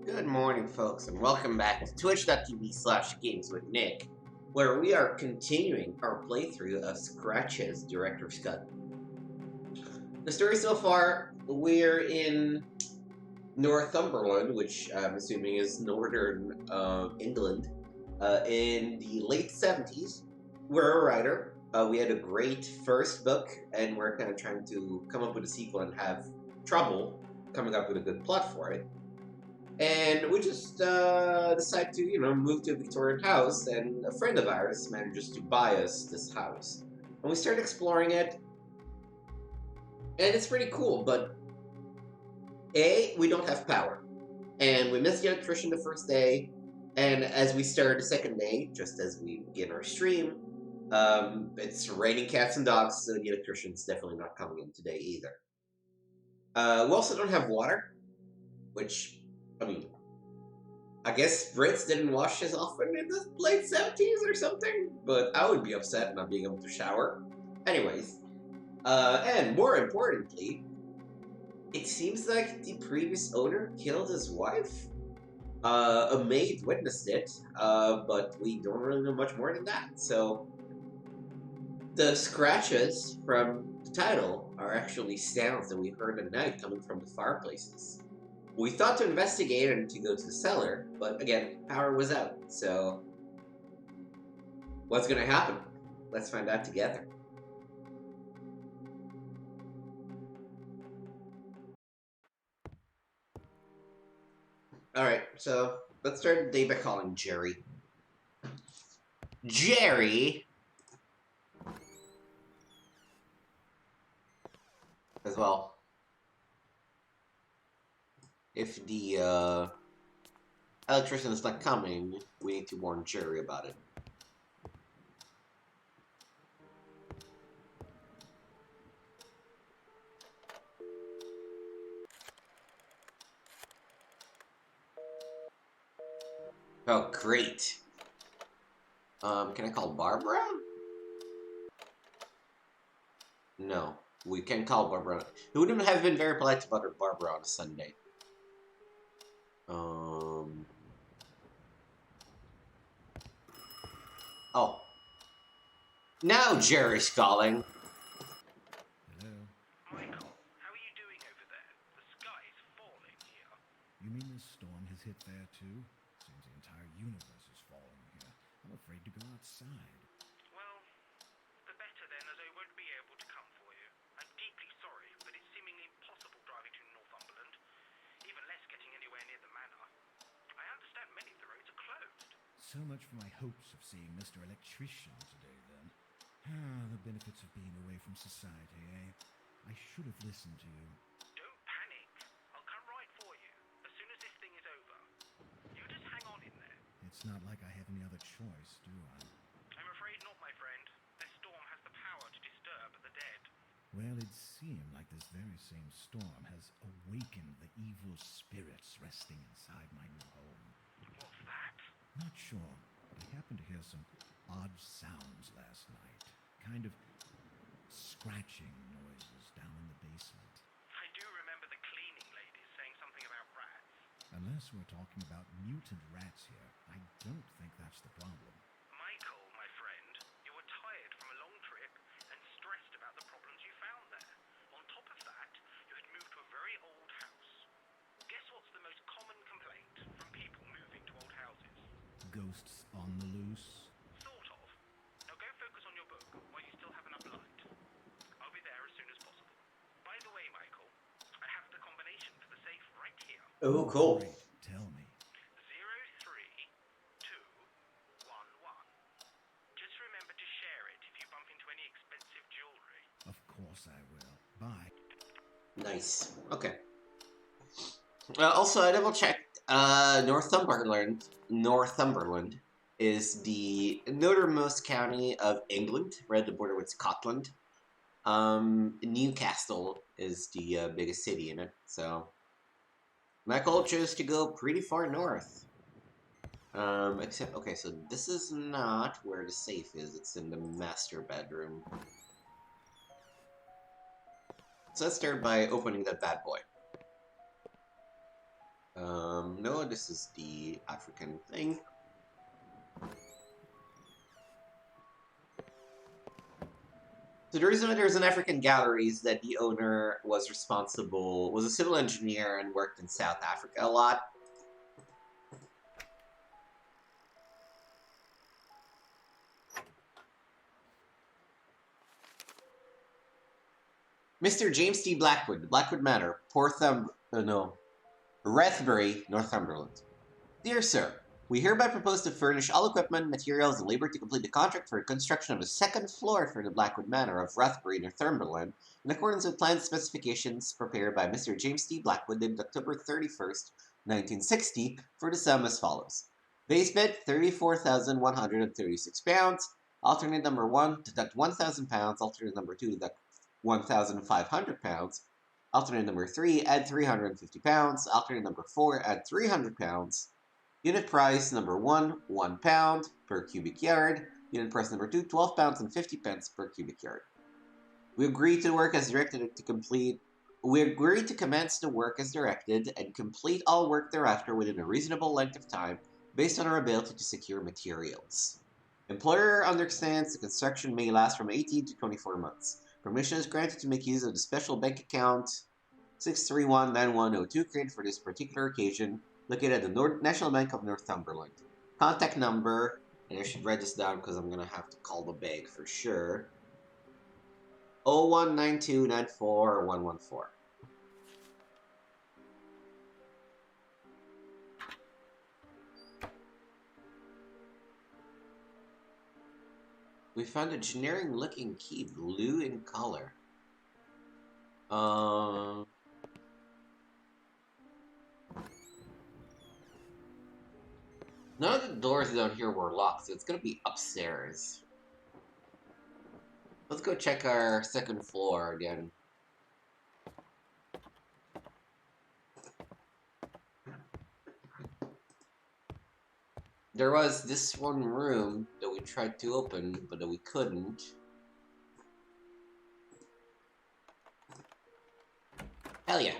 Good morning, folks, and welcome back to twitch.tv/gameswithnick, where we are continuing our playthrough of Scratch's Director's Cut. The story so far, we're in Northumberland, which I'm assuming is northern England, in the late 70s. We're a writer. We had a great first book, and we're kind of trying to come up with a sequel and have trouble coming up with a good plot for it. And we just decided to, move to a Victorian house, and a friend of ours manages to buy us this house. And we started exploring it, and it's pretty cool, but A, we don't have power. And we missed the electrician the first day, and as we start the second day, just as we begin our stream, it's raining cats and dogs, so the electrician's definitely not coming in today either. We also don't have water, which, I guess Brits didn't wash as often in the late 70s or something, but I would be upset not being able to shower. Anyways, and more importantly, it seems like the previous owner killed his wife. A maid witnessed it, but we don't really know much more than that. So, the scratches from the title are actually sounds that we heard at night coming from the fireplaces. We thought to investigate and to go to the cellar, but again, power was out, so what's gonna happen? Let's find out together. Alright, so let's start the day by calling Jerry. Jerry! As well. If the electrician is not coming, we need to warn Jerry about it. Oh, great. Can I call Barbara? No, we can call Barbara. It wouldn't have been very polite to bother Barbara on a Sunday. Oh. Now Jerry's calling. Hello? Michael, how are you doing over there? The sky is falling here. You mean this storm has hit there too? Seems the entire universe is falling here. I'm afraid to go outside. Well, the better then, as I won't be able to come for you. I'm deeply sorry, but it's seemingly impossible driving to Northumberland. Even less getting anywhere near the manor. I understand many of the roads are closed. So much for my hopes of seeing Mr. Electrician today, then. The benefits of being away from society, eh? I should have listened to you. Don't panic. I'll come right for you, as soon as this thing is over. You just hang on in there. It's not like I have any other choice, do I? I'm afraid not, my friend. This storm has the power to disturb the dead. Well, it seemed like this very same storm has awakened the evil spirits resting inside my new home. What's that? Not sure, but I happened to hear some odd sounds last night. Kind of scratching noises down in the basement. I do remember the cleaning ladies saying something about rats. Unless we're talking about mutant rats here, I don't think that's the problem. Michael, my friend, you were tired from a long trip and stressed about the problems you found there. On top of that, you had moved to a very old house. Guess what's the most common complaint from people moving to old houses? Ghosts on the loose? Sort of. Now go focus on your book while you still have enough light. I'll be there as soon as possible. By the way, Michael, I have the combination for the safe right here. Oh, cool. Great, tell me. 03211. Just remember to share it if you bump into any expensive jewelry. Of course I will. Bye. Nice. Okay. Also, I double checked. Northumberland is the northernmost county of England, right at the border with Scotland. Newcastle is the biggest city in it, so Michael chose to go pretty far north. Except, okay, so this is not where the safe is, it's in the master bedroom. So let's start by opening that bad boy. No, this is the African thing. So the reason why there's an African gallery is that the owner was a civil engineer and worked in South Africa a lot. Mr. James T. Blackwood, Blackwood Manor, Rathbury, Northumberland. Dear Sir, we hereby propose to furnish all equipment, materials, and labor to complete the contract for the construction of a second floor for the Blackwood Manor of Rathbury, Northumberland, in accordance with planned specifications prepared by Mr. James T. Blackwood dated October 31st, 1960, for the sum as follows. Base bid, £34,136. Alternate number 1, deduct £1,000. Alternate number 2, deduct £1,500. Alternate number 3, add £350. Alternate number 4, add £300. Unit price number 1, £1 per cubic yard. Unit price number 2, £12 and 50 pence per cubic yard. We agree to work as directed We agree to commence the work as directed and complete all work thereafter within a reasonable length of time based on our ability to secure materials. Employer understands the construction may last from 18 to 24 months. Permission is granted to make use of the special bank account 6319102 created for this particular occasion, located at the National Bank of Northumberland. Contact number, and I should write this down because I'm going to have to call the bank for sure. 0192941114. We found a generic looking key, blue in color. None of the doors down here were locked, so it's gonna be upstairs. Let's go check our second floor again. There was this one room that we tried to open, but that we couldn't. Hell yeah.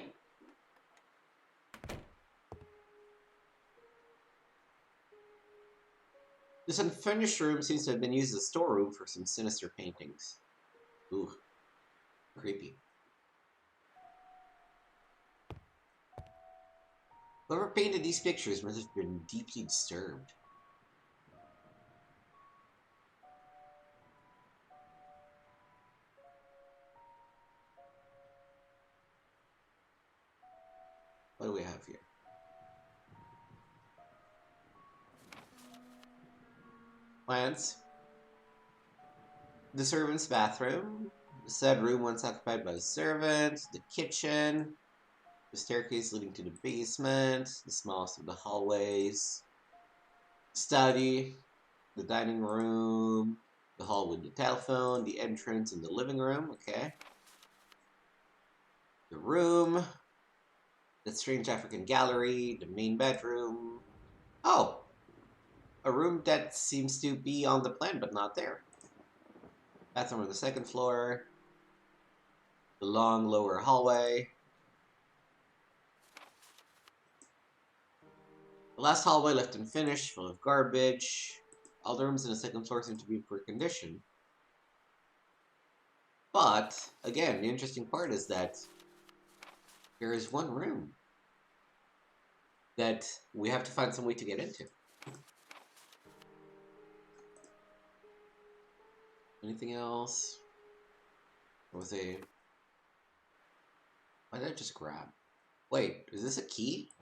This unfinished room seems to have been used as a storeroom for some sinister paintings. Ooh. Creepy. Whoever painted these pictures must have been deeply disturbed. What do we have here? Plants. The servant's bathroom. The said room once occupied by the servant. The kitchen. The staircase leading to the basement. The smallest of the hallways. Study. The dining room. The hall with the telephone. The entrance and the living room. Okay. The room. The strange African gallery. The main bedroom. Oh! A room that seems to be on the plan, but not there. Bathroom on the second floor. The long lower hallway. The last hallway left unfinished, full of garbage. All the rooms in the second floor seem to be in poor condition. But, again, the interesting part is that there is one room that we have to find some way to get into. Anything else? Why did I just grab? Wait, is this a key?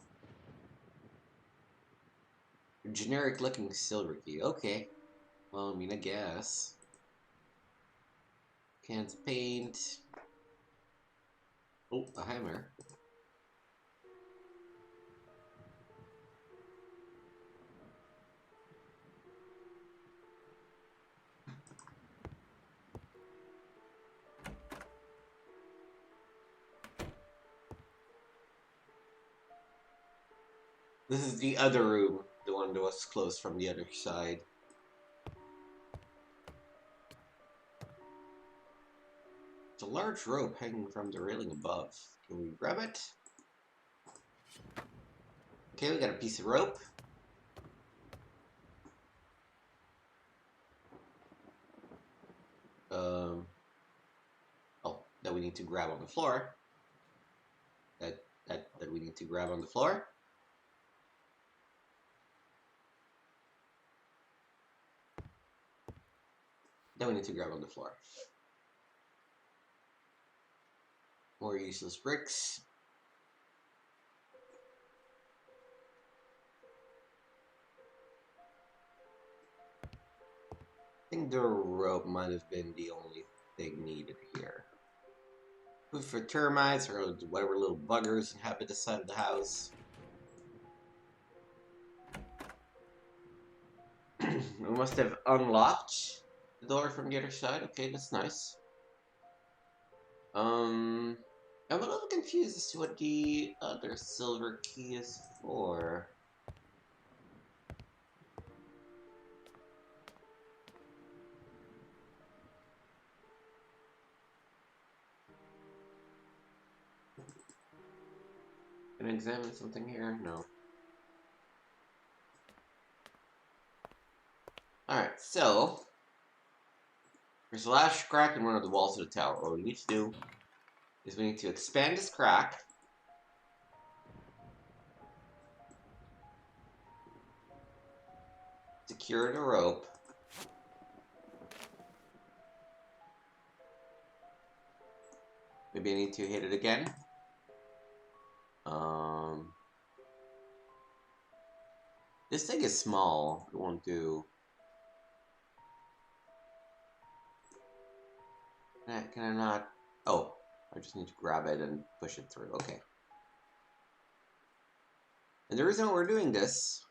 A generic looking silver key. Okay. Well, I mean, I guess. Cans of paint. Oh, a hammer. This is the other room, the one that was closed from the other side. It's a large rope hanging from the railing above. Can we grab it? Okay, we got a piece of rope. Oh, that we need to grab on the floor. That we need to grab on the floor. That we need to grab on the floor. More useless bricks. I think the rope might have been the only thing needed here. Food for termites or whatever little buggers inhabit the side of the house. We must have unlocked the door from the other side. Okay, that's nice. I'm a little confused as to what the other silver key is for. Can I examine something here? No. Alright, so there's a large crack in one of the walls of the tower. What we need to do is we need to expand this crack. Secure the rope. Maybe I need to hit it again. This thing is small. It won't do. Can I not? Oh, I just need to grab it and push it through. Okay. And the reason we're doing this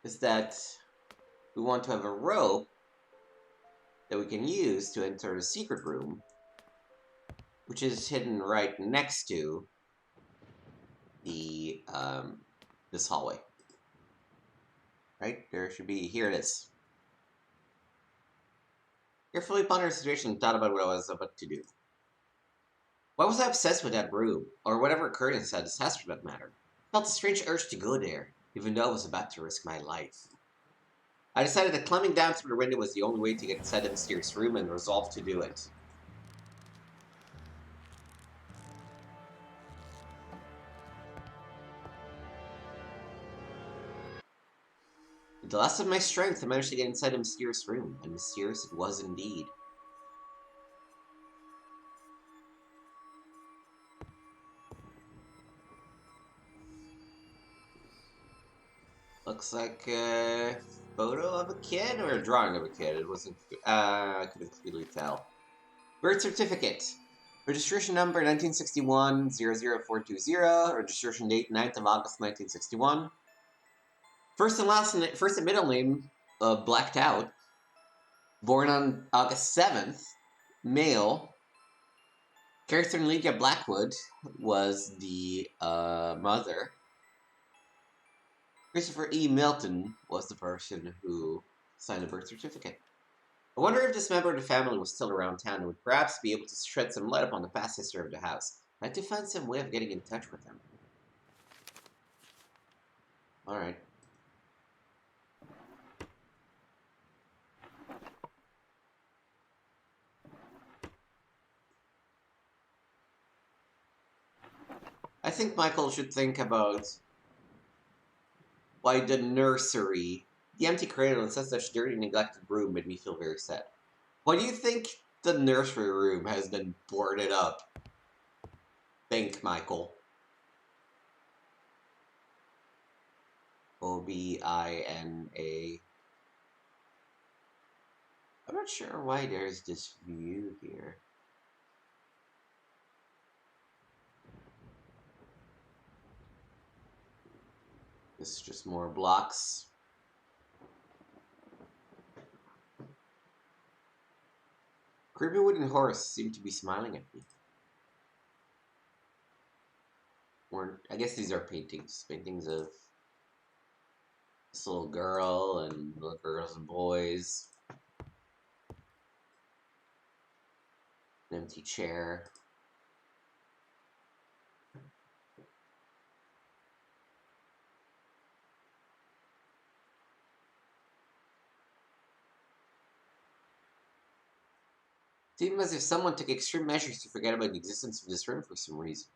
is that we want to have a rope that we can use to enter the secret room, which is hidden right next to the this hallway. Right? There should be, here it is. Carefully pondered the situation and thought about what I was about to do. Why was I obsessed with that room, or whatever occurred inside this house for that matter? I felt a strange urge to go there, even though I was about to risk my life. I decided that climbing down through the window was the only way to get inside the mysterious room and resolved to do it. With the last of my strength, I managed to get inside the mysterious room, and mysterious it was indeed. Looks like a photo of a kid, or a drawing of a kid. It wasn't, I couldn't clearly tell. Birth certificate. Registration number 1961-00420. Registration date 9th of August 1961. First and middle name, blacked out. Born on August 7th. Male. Catherine Lydia Blackwood was the mother. Christopher E. Milton was the person who signed the birth certificate. I wonder if this member of the family was still around town and would perhaps be able to shed some light upon the past history of the house. I had to find some way of getting in touch with him. Alright. I think Michael should think about why the nursery, the empty cradle and such dirty, neglected room made me feel very sad. Why do you think the nursery room has been boarded up? Think, Michael. Obina. I'm not sure why there's this view here. This is just more blocks. Creepy wooden horse seemed to be smiling at me. Or, I guess these are paintings. Paintings of this little girl and little girls and boys. An empty chair. Seems as if someone took extreme measures to forget about the existence of this room for some reason.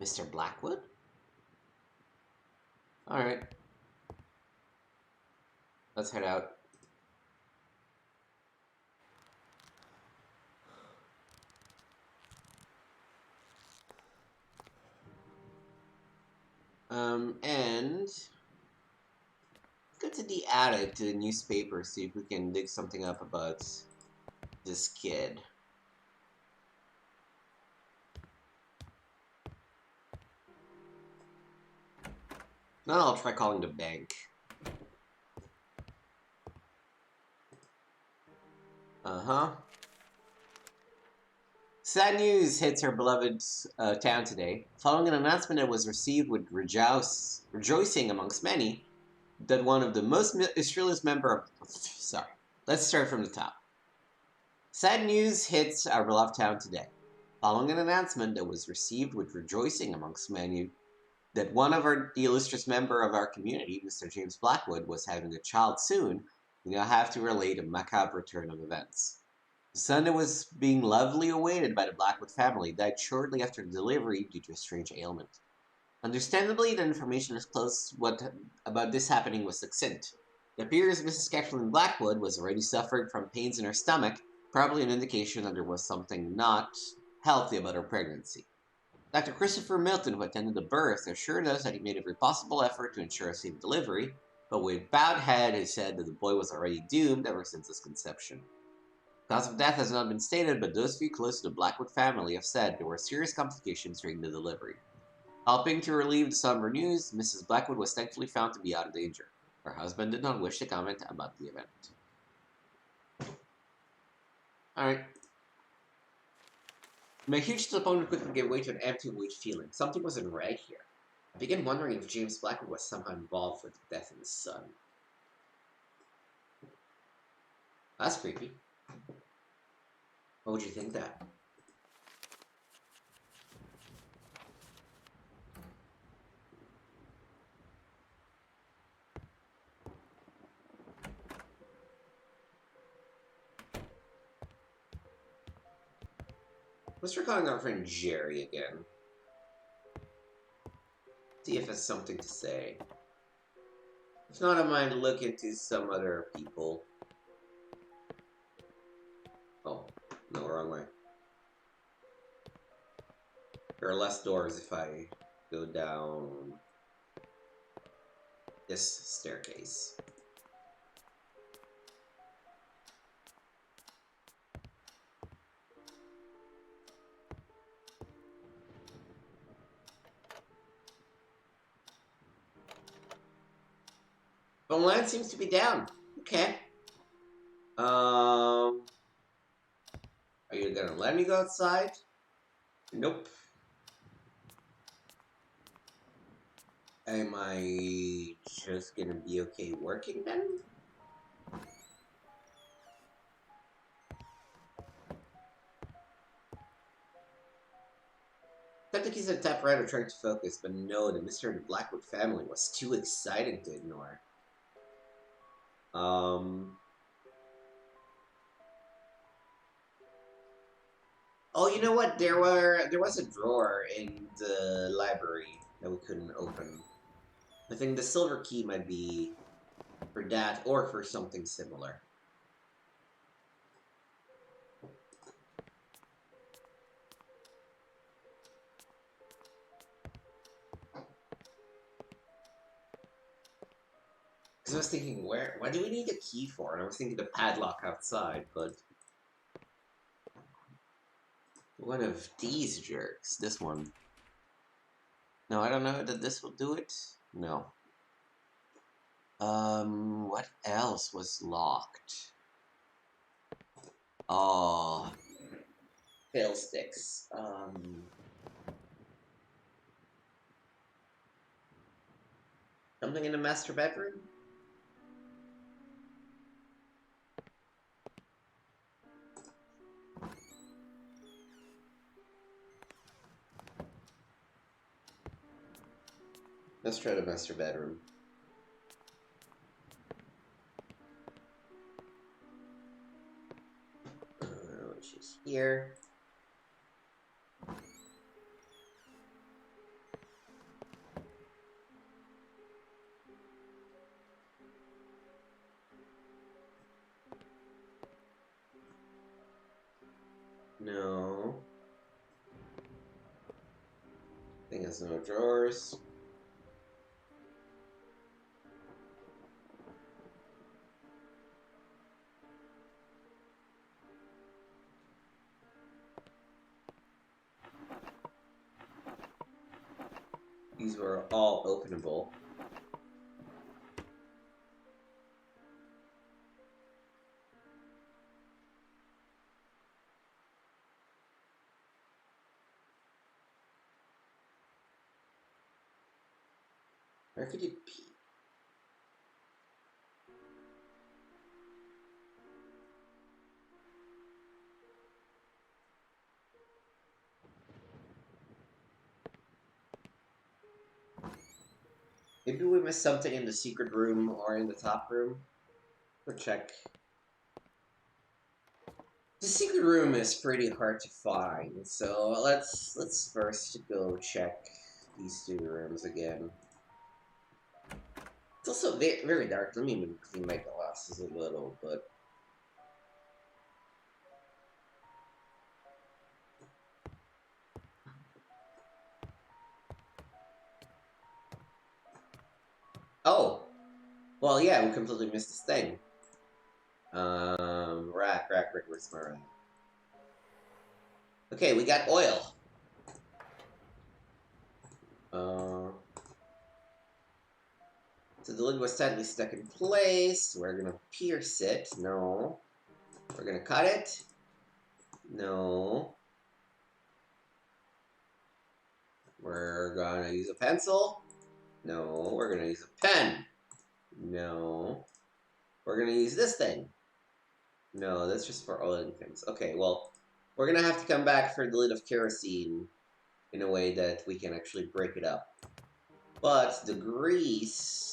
Mr. Blackwood? Alright. Let's head out. And go to the attic, to the newspaper, see if we can dig something up about this kid. Now I'll try calling the bank. Sad news hits our beloved town today, following an announcement that was received with rejoicing amongst many, that one of the most illustrious member of... Sorry, let's start from the top. Sad news hits our beloved town today, following an announcement that was received with rejoicing amongst many, that one of the illustrious member of our community, Mr. James Blackwood, was having a child soon. We now have to relate a macabre turn of events. The son that was being lovingly awaited by the Blackwood family died shortly after the delivery due to a strange ailment. Understandably, the information disclosed about this happening was succinct. It appears Mrs. Kathleen Blackwood was already suffering from pains in her stomach, probably an indication that there was something not healthy about her pregnancy. Dr. Christopher Milton, who attended the birth, assured us that he made every possible effort to ensure a safe delivery, but with bowed head he said that the boy was already doomed ever since his conception. The cause of death has not been stated, but those few close to the Blackwood family have said there were serious complications during the delivery. Helping to relieve the somber news, Mrs. Blackwood was thankfully found to be out of danger. Her husband did not wish to comment about the event. Alright. My huge disappointment quickly gave way to an empty weight feeling. Something wasn't right here. I began wondering if James Blackwood was somehow involved with the death of his son. That's creepy. What would you think that? Let's try calling our friend Jerry again. See if it's something to say. If not, I might look into some other people. Oh, no, wrong way. There are less doors if I go down this staircase. Phone line seems to be down. Okay. Are you gonna let me go outside? Nope. Am I just gonna be okay working then? Technically said tap right or trying to focus, but no, the Mr. and the Blackwood family was too exciting to ignore. Oh, you know what? There was a drawer in the library that we couldn't open. I think the silver key might be for that or for something similar. Because I was thinking, what do we need a key for? And I was thinking the padlock outside, but... One of these jerks. This one. No, I don't know that this will do it. No. What else was locked? Oh. Fail sticks. Something in the master bedroom? Let's try the master bedroom. Let's just Here. No. I think it's no drawers. These were all openable. Where could it be? Maybe we missed something in the secret room or in the top room. We'll check. The secret room is pretty hard to find, so let's first go check these two rooms again. It's also very dark. Let me even clean my glasses a little, but oh, well, yeah, we completely missed this thing. Rack, where's my rack? Okay, we got oil. So the lid was tightly stuck in place. We're gonna pierce it. No. We're gonna cut it. No. We're gonna use a pencil. No. We're gonna use a pen. No. We're gonna use this thing. No, that's just for oiling things. Okay, well, we're gonna have to come back for the lid of kerosene in a way that we can actually break it up. But the grease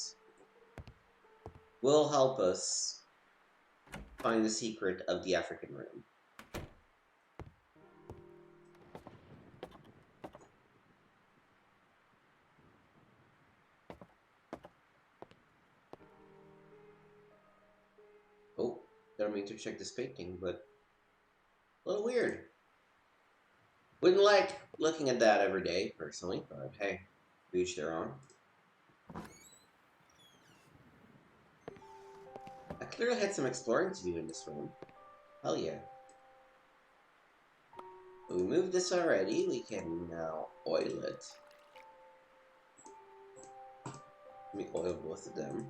will help us find the secret of the African room. Oh, don't mean to check this painting, but a little weird. Wouldn't like looking at that every day, personally, but hey, to each their own. I clearly had some exploring to do in this room. Hell yeah. We moved this already, we can now oil it. Let me oil both of them.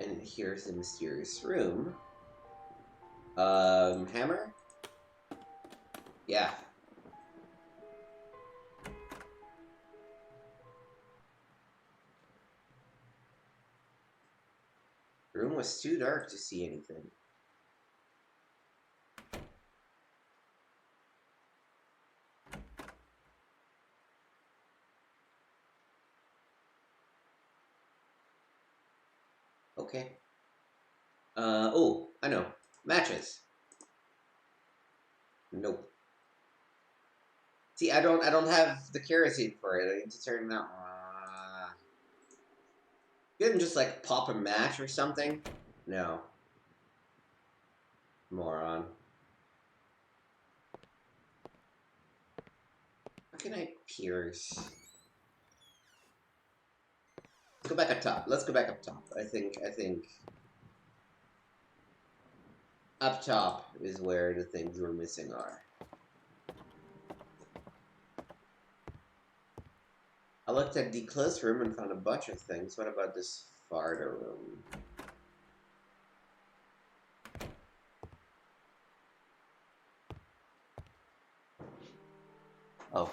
And here's the mysterious room. Hammer? Yeah. The room was too dark to see anything. Okay. Oh, I know. Matches. Nope. See, I don't have the kerosene for it. I need to turn that. You didn't just like pop a match or something? No. Moron. How can I pierce? Let's go back up top. Let's go back up top. I think up top is where the things we're missing are. I looked at the close room and found a bunch of things. What about this farther room? Oh.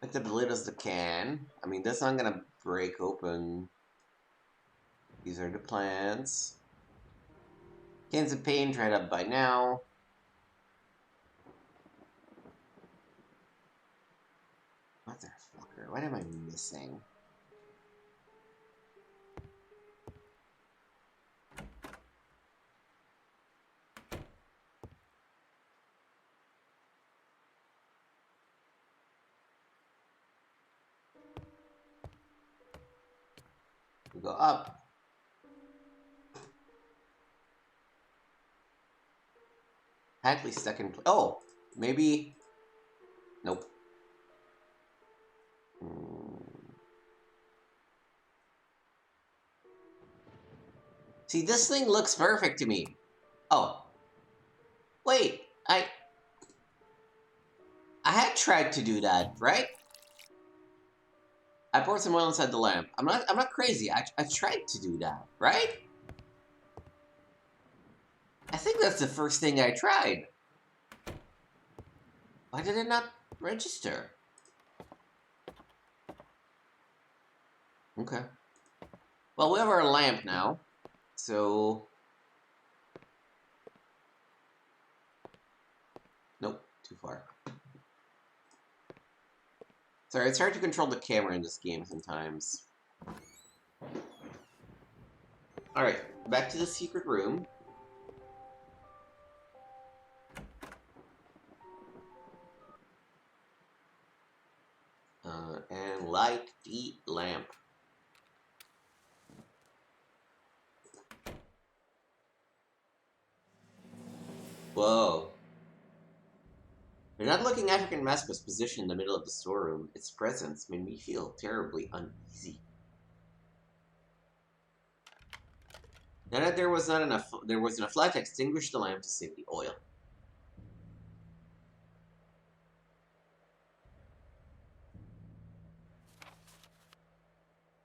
Look at the lid as the can. I mean, that's not gonna break open. These are the plants. Cans of paint dried up by now. Motherfucker, what am I missing? go up. Hadley second place. Oh, maybe. Nope. See, this thing looks perfect to me. Oh. Wait, I had tried to do that, right? I poured some oil inside the lamp. I'm not crazy. I tried to do that, right? I think that's the first thing I tried. Why did it not register? Okay. Well, we have our lamp now, so... Nope, too far. Sorry, it's hard to control the camera in this game sometimes. Alright, back to the secret room. And light the lamp. Whoa. You're not looking African mask was positioned in the middle of the storeroom. Its presence made me feel terribly uneasy. Now that there wasn't enough light to extinguish the lamp to save the oil.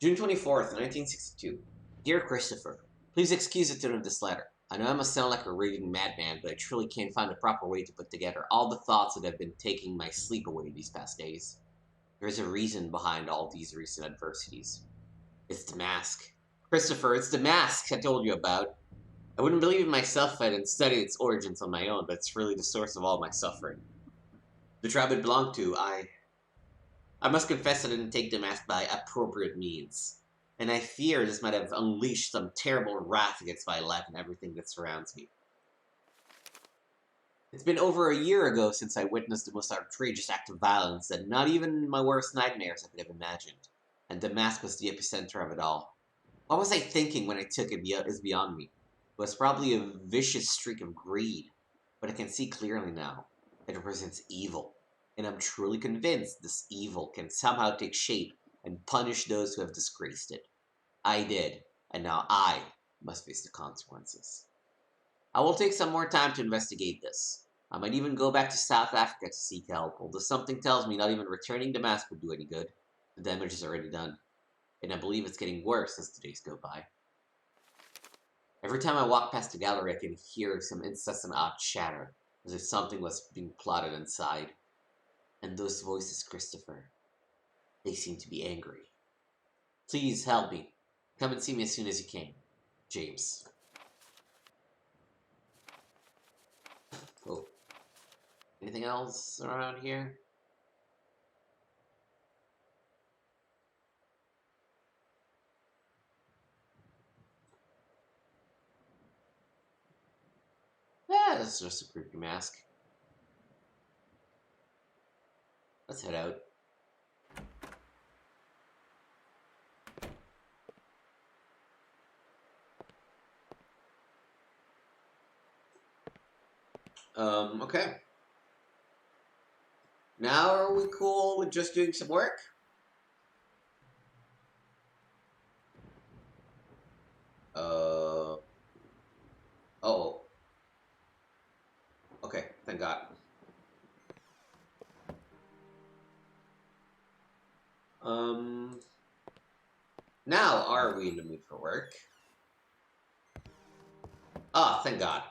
June 24th, 1962. Dear Christopher, please excuse the tone of this letter. I know I must sound like a raving madman, but I truly can't find a proper way to put together all the thoughts that have been taking my sleep away these past days. There is a reason behind all these recent adversities. It's the mask. Christopher, it's the mask I told you about. I wouldn't believe it myself if I didn't study its origins on my own, but it's really the source of all my suffering. The tribe it belonged to, I must confess I didn't take the mask by appropriate means, and I fear this might have unleashed some terrible wrath against my life and everything that surrounds me. It's been over a year ago since I witnessed the most outrageous act of violence that not even my worst nightmares I could have imagined, and the mask was the epicenter of it all. What was I thinking when I took it is beyond me. It was probably a vicious streak of greed, but I can see clearly now. It represents evil. And I'm truly convinced this evil can somehow take shape and punish those who have disgraced it. I did, and now I must face the consequences. I will take some more time to investigate this. I might even go back to South Africa to seek help, although something tells me not even returning the mask would do any good. The damage is already done, and I believe it's getting worse as the days go by. Every time I walk past the gallery, I can hear some incessant odd chatter, as if something was being plotted inside. And those voices, Christopher, they seem to be angry. Please help me. Come and see me as soon as you can. James. Oh. Anything else around here? Yeah, that's just a creepy mask. Let's head out. Okay. Now are we cool with just doing some work? Oh. Okay, thank God. Now are we in the mood for work? Ah, thank God.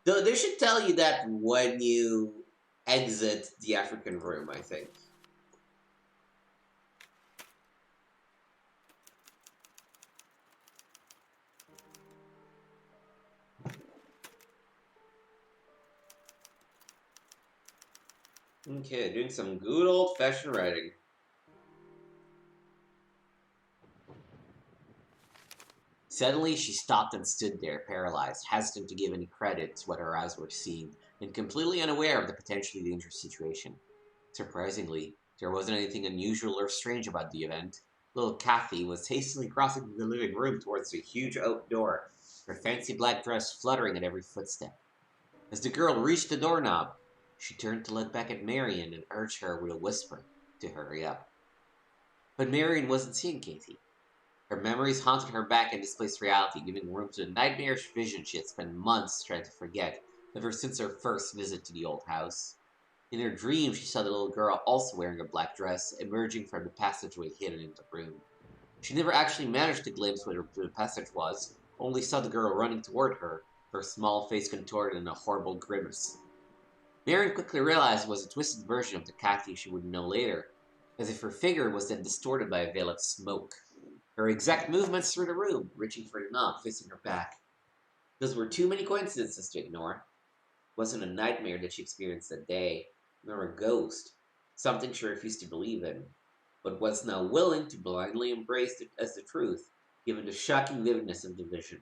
Though they should tell you that when you exit the African room, I think. Okay, doing some good old-fashioned writing. Suddenly, she stopped and stood there, paralyzed, hesitant to give any credit to what her eyes were seeing, and completely unaware of the potentially dangerous situation. Surprisingly, there wasn't anything unusual or strange about the event. Little Kathy was hastily crossing the living room towards the huge oak door, her fancy black dress fluttering at every footstep. As the girl reached the doorknob, she turned to look back at Marion and urge her with a whisper to hurry up. But Marion wasn't seeing Katie. Her memories haunted her back in displaced reality, giving room to the nightmarish vision she had spent months trying to forget ever since her first visit to the old house. In her dream, she saw the little girl also wearing a black dress, emerging from the passageway hidden in the room. She never actually managed to glimpse where the passage was, only saw the girl running toward her, her small face contorted in a horrible grimace. Marion quickly realized it was a twisted version of the Kathy she would know later, as if her figure was then distorted by a veil of smoke. Her exact movements through the room, reaching for the knob facing her back. Those were too many coincidences to ignore. It wasn't a nightmare that she experienced that day, nor a ghost, something she refused to believe in, but was now willing to blindly embrace it as the truth, given the shocking vividness of the vision.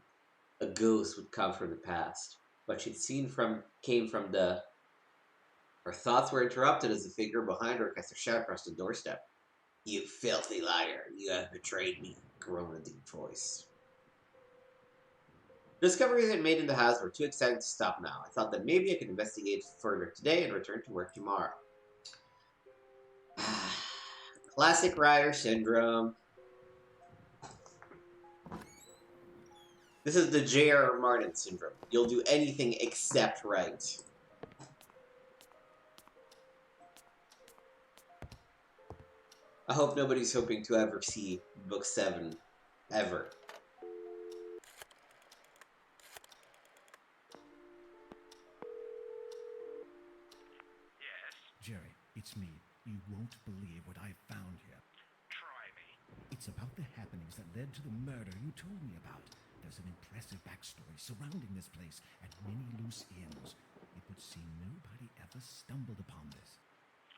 A ghost would come from the past. What she'd seen came from the... Her thoughts were interrupted as the figure behind her cast a shadow across the doorstep. "You filthy liar, you have betrayed me," groaned a deep voice. The discoveries I made in the house were too exciting to stop now. I thought that maybe I could investigate further today and return to work tomorrow. Classic Ryder syndrome. This is the J.R.R. Martin syndrome. You'll do anything except right. I hope nobody's hoping to ever see Book 7. Ever. Yes? Jerry, it's me. You won't believe what I found here. Try me. It's about the happenings that led to the murder you told me about. There's an impressive backstory surrounding this place and many loose ends. It would seem nobody ever stumbled upon this.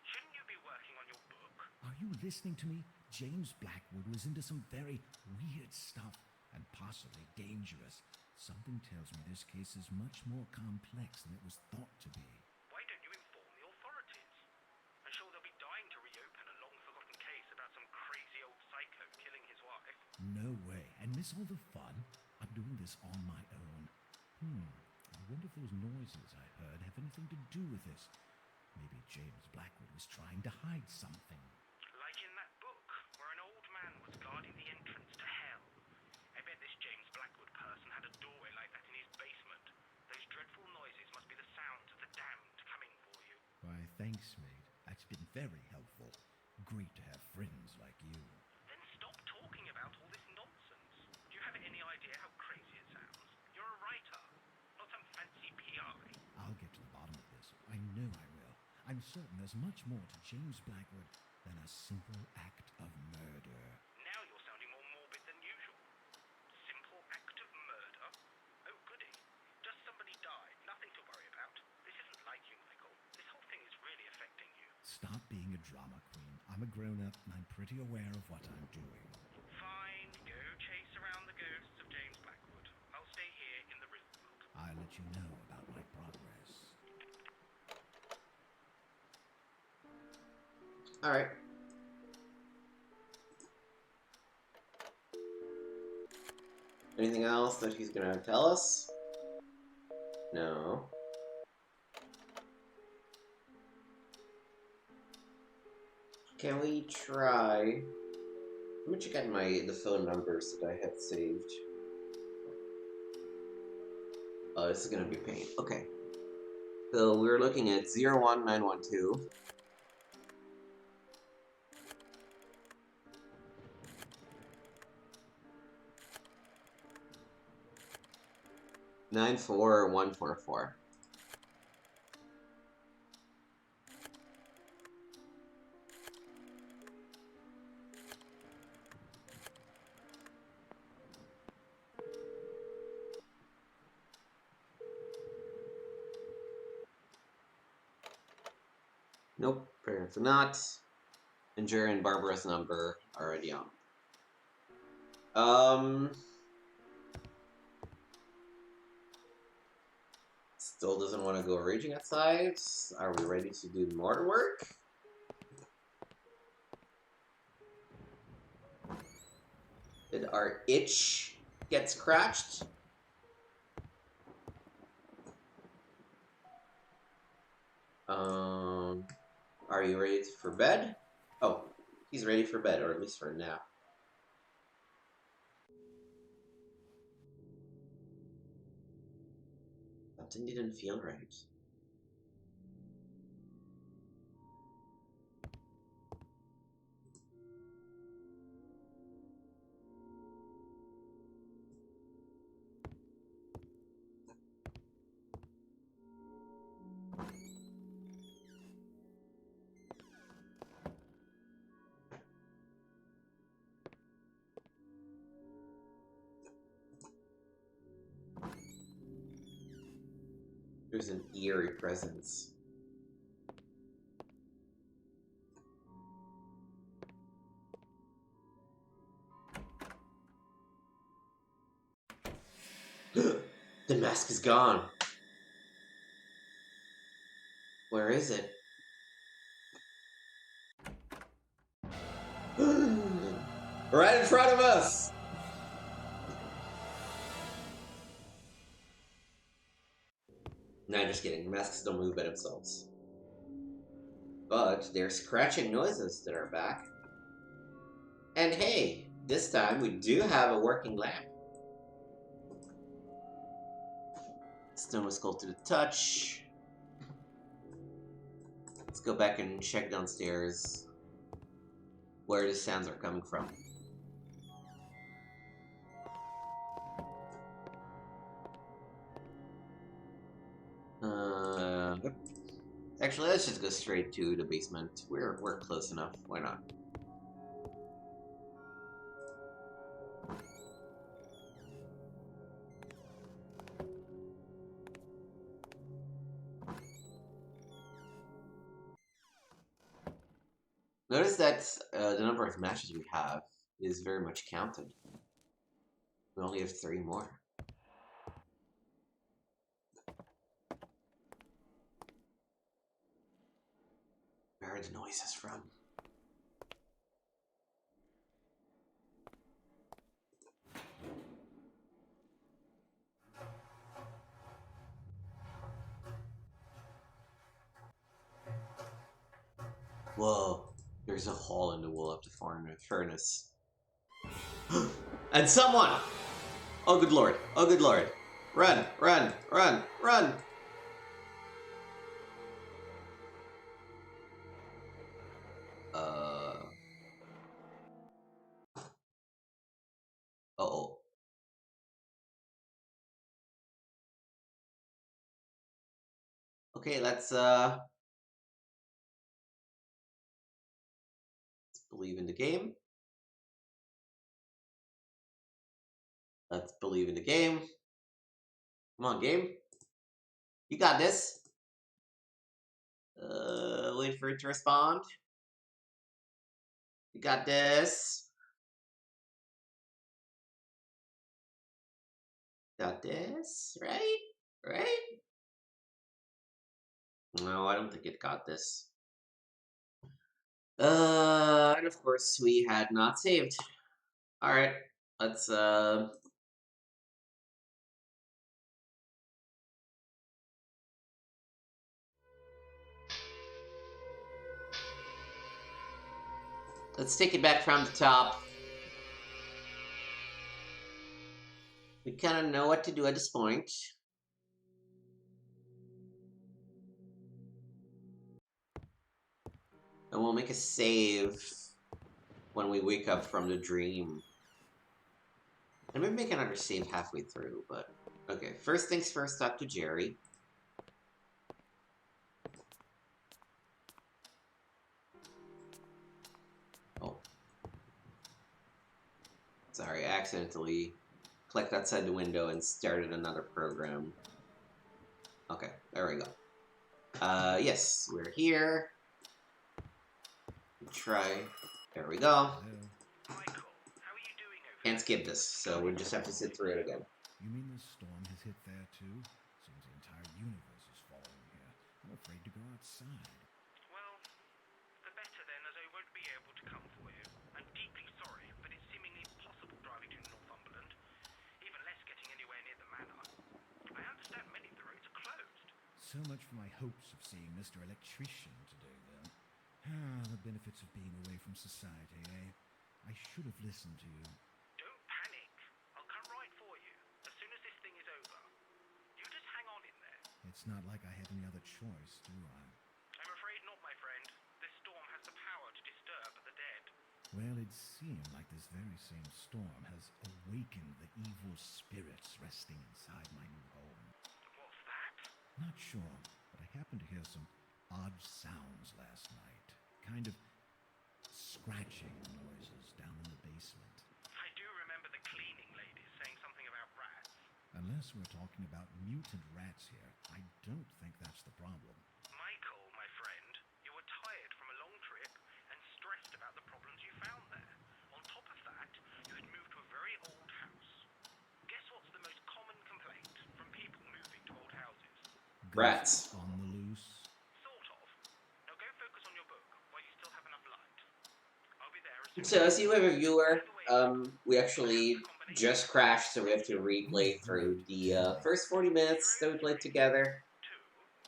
Shouldn't you be working on your book? Are you listening to me? James Blackwood was into some very weird stuff and possibly dangerous. Something tells me this case is much more complex than it was thought to be. Why don't you inform the authorities? I'm sure they'll be dying to reopen a long-forgotten case about some crazy old psycho killing his wife. No way. And miss all the fun? I'm doing this on my own. I wonder if those noises I heard have anything to do with this. Maybe James Blackwood was trying to hide something. Like in that book, where an old man was guarding the entrance to hell. I bet this James Blackwood person had a doorway like that in his basement. Those dreadful noises must be the sounds of the damned coming for you. Why, thanks, mate. That's been very helpful. Great to have friends like you. Then stop talking about all this nonsense. Do you have any idea how crazy it sounds? You're a writer, not some fancy PI. I'll get to the bottom of this. I know I will. I'm certain there's much more to James Blackwood than a simple act of murder. Now you're sounding more morbid than usual. Simple act of murder? Oh, goody. Just somebody died. Nothing to worry about. This isn't like you, Michael. This whole thing is really affecting you. Stop being a drama queen. I'm a grown-up and I'm pretty aware of what I'm doing. Fine. Go chase around the ghosts of James Blackwood. I'll stay here in the real world. I'll let you know about my progress. Alright. Anything else that he's gonna tell us? No. Can we try... Let me check out the phone numbers that I have saved. Oh, this is gonna be a pain. Okay. So we're looking at 01912. Nine 4144. Nope, apparently not. And Jerry and Barbara's number are already on. Still doesn't want to go raging outside. Are we ready to do more work? Did our itch get scratched? Are you ready for bed? Oh, he's ready for bed, or at least for a nap. Something didn't feel right. There's an eerie presence. The mask is gone. Where is it? Right in front of us! Nah, just kidding. Masks don't move by themselves. But they're scratching noises that are back. And hey, this time we do have a working lamp. Stone was cold to the touch. Let's go back and check downstairs where the sounds are coming from. Actually, let's just go straight to the basement. We're close enough. Why not? Notice that the number of matches we have is very much counted. We only have 3 more. Where are the noises from? Whoa, there's a hole in the wall of the furnace. And someone! Oh good lord, oh good lord. Run, run, run, run! Uh-oh. Okay, let's believe in the game. Let's believe in the game. Come on, game. You got this. Wait for it to respond. You got this. Got this, right? Right? No, I don't think it got this. And of course we had not saved. Alright, let's take it back from the top. We kind of know what to do at this point. And we'll make a save when we wake up from the dream. And maybe make another save halfway through, but... Okay, first things first, talk to Jerry. Oh. Sorry, I accidentally clicked outside the window and started another program. Okay, there we go. Yes, we're here. Try. There we go. Michael, how are you doing over Can't skip this, so we just have to sit through it again. You mean this storm has hit there too? Seems the entire universe is falling here. I'm afraid to go outside. Well, the better then, as I won't be able to come for you. I'm deeply sorry, but it's seemingly impossible driving to So much for my hopes of seeing Mr. Electrician today, then. The benefits of being away from society, eh? I should have listened to you. Don't panic. I'll come right for you as soon as this thing is over. You just hang on in there. It's not like I have any other choice, do I? I'm afraid not, my friend. This storm has the power to disturb the dead. Well, it seemed like this very same storm has awakened the evil spirits resting inside my new home. What's that? Not sure, but I happened to hear some odd sounds last night. Kind of scratching noises down in the basement. I do remember the cleaning ladies saying something about rats. Unless we're talking about mutant rats here, I don't think that's the problem. Michael, my friend, you were tired from a long trip and stressed about the problems you found there. On top of that, you had moved to a very old house. Guess what's the most common complaint from people moving to old houses? Rats. On the loose. Sort of. Now go focus on your book while you still have enough light. I'll be there as soon So, as you have a viewer, we actually just crashed, so we have to replay through the first 40 minutes that we played together.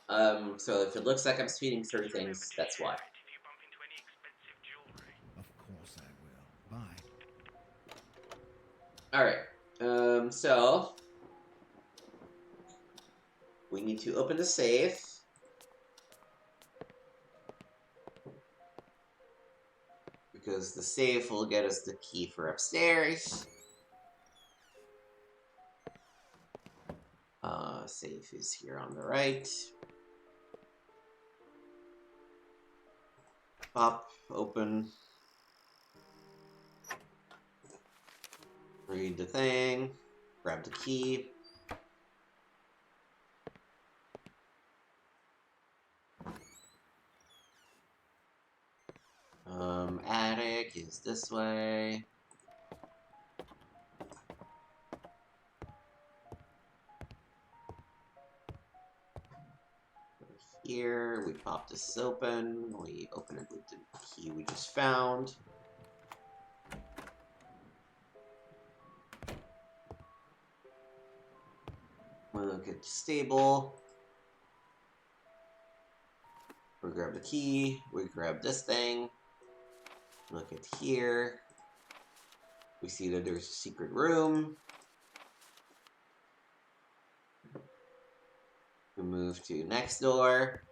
So if it looks like I'm speeding through things, that's why. If you bump into any expensive jewelry. Of course I will. Bye. Alright, so we need to open the safe. Because the safe will get us the key for upstairs. Safe is here on the right. Pop, open. Read the thing. Grab the key. Attic is this way. Here, we pop this open. We open it with the key we just found. We look at the stable. We grab the key. We grab this thing. Look at here. We see that there's a secret room. We move to next door.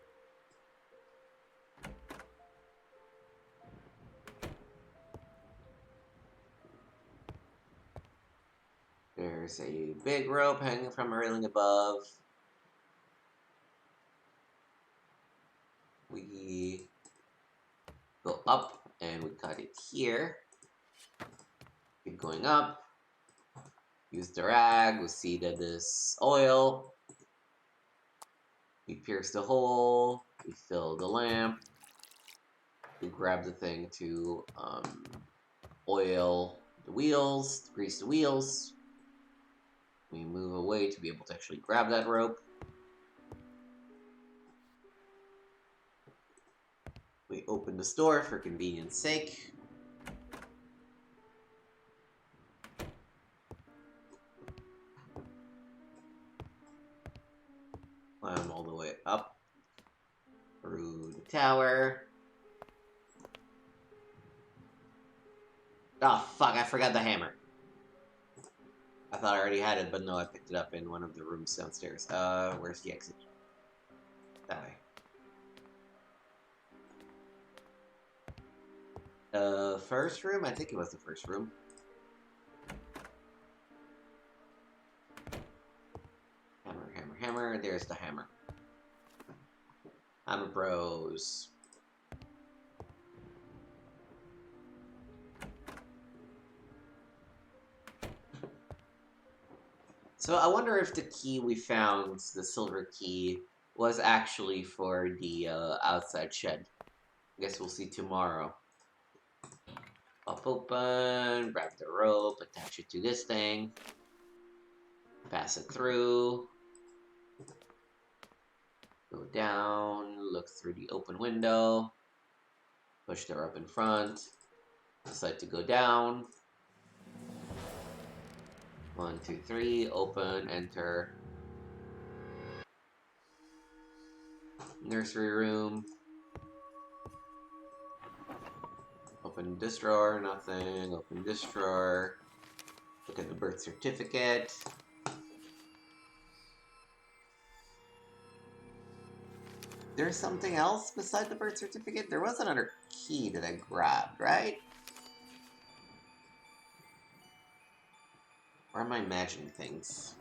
There's a big rope hanging from a railing above. We go up and we cut it here. Keep going up. Use the rag. We see that this oil. We pierce the hole. We fill the lamp. We grab the thing to oil the wheels, grease the wheels. We move away to be able to actually grab that rope. We open the door for convenience sake. Climb all the way up through the tower. Oh fuck, I forgot the hammer. I thought I already had it, but no, I picked it up in one of the rooms downstairs. Where's the exit? That way. The first room? I think it was the first room. Hammer, hammer, hammer. There's the hammer. Hammer Bros. So I wonder if the key we found, the silver key, was actually for the outside shed. I guess we'll see tomorrow. Pop open, grab the rope, attach it to this thing, pass it through, go down, look through the open window, push the rope in front, decide to go down. 1, 2, 3, open, enter. Nursery room. Open this drawer, nothing. Open this drawer. Look at the birth certificate. There's something else beside the birth certificate? There was another key that I grabbed, right? Or am I imagining things?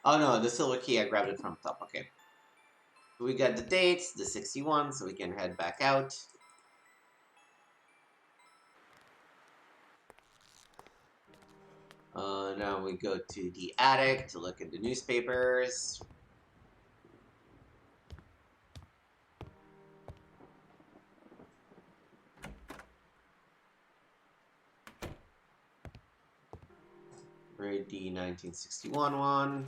Oh no, the silver key, I grabbed it from the top, okay. We got the dates, the 61, so we can head back out. Now we go to the attic to look at the newspapers. Read the 1961 one.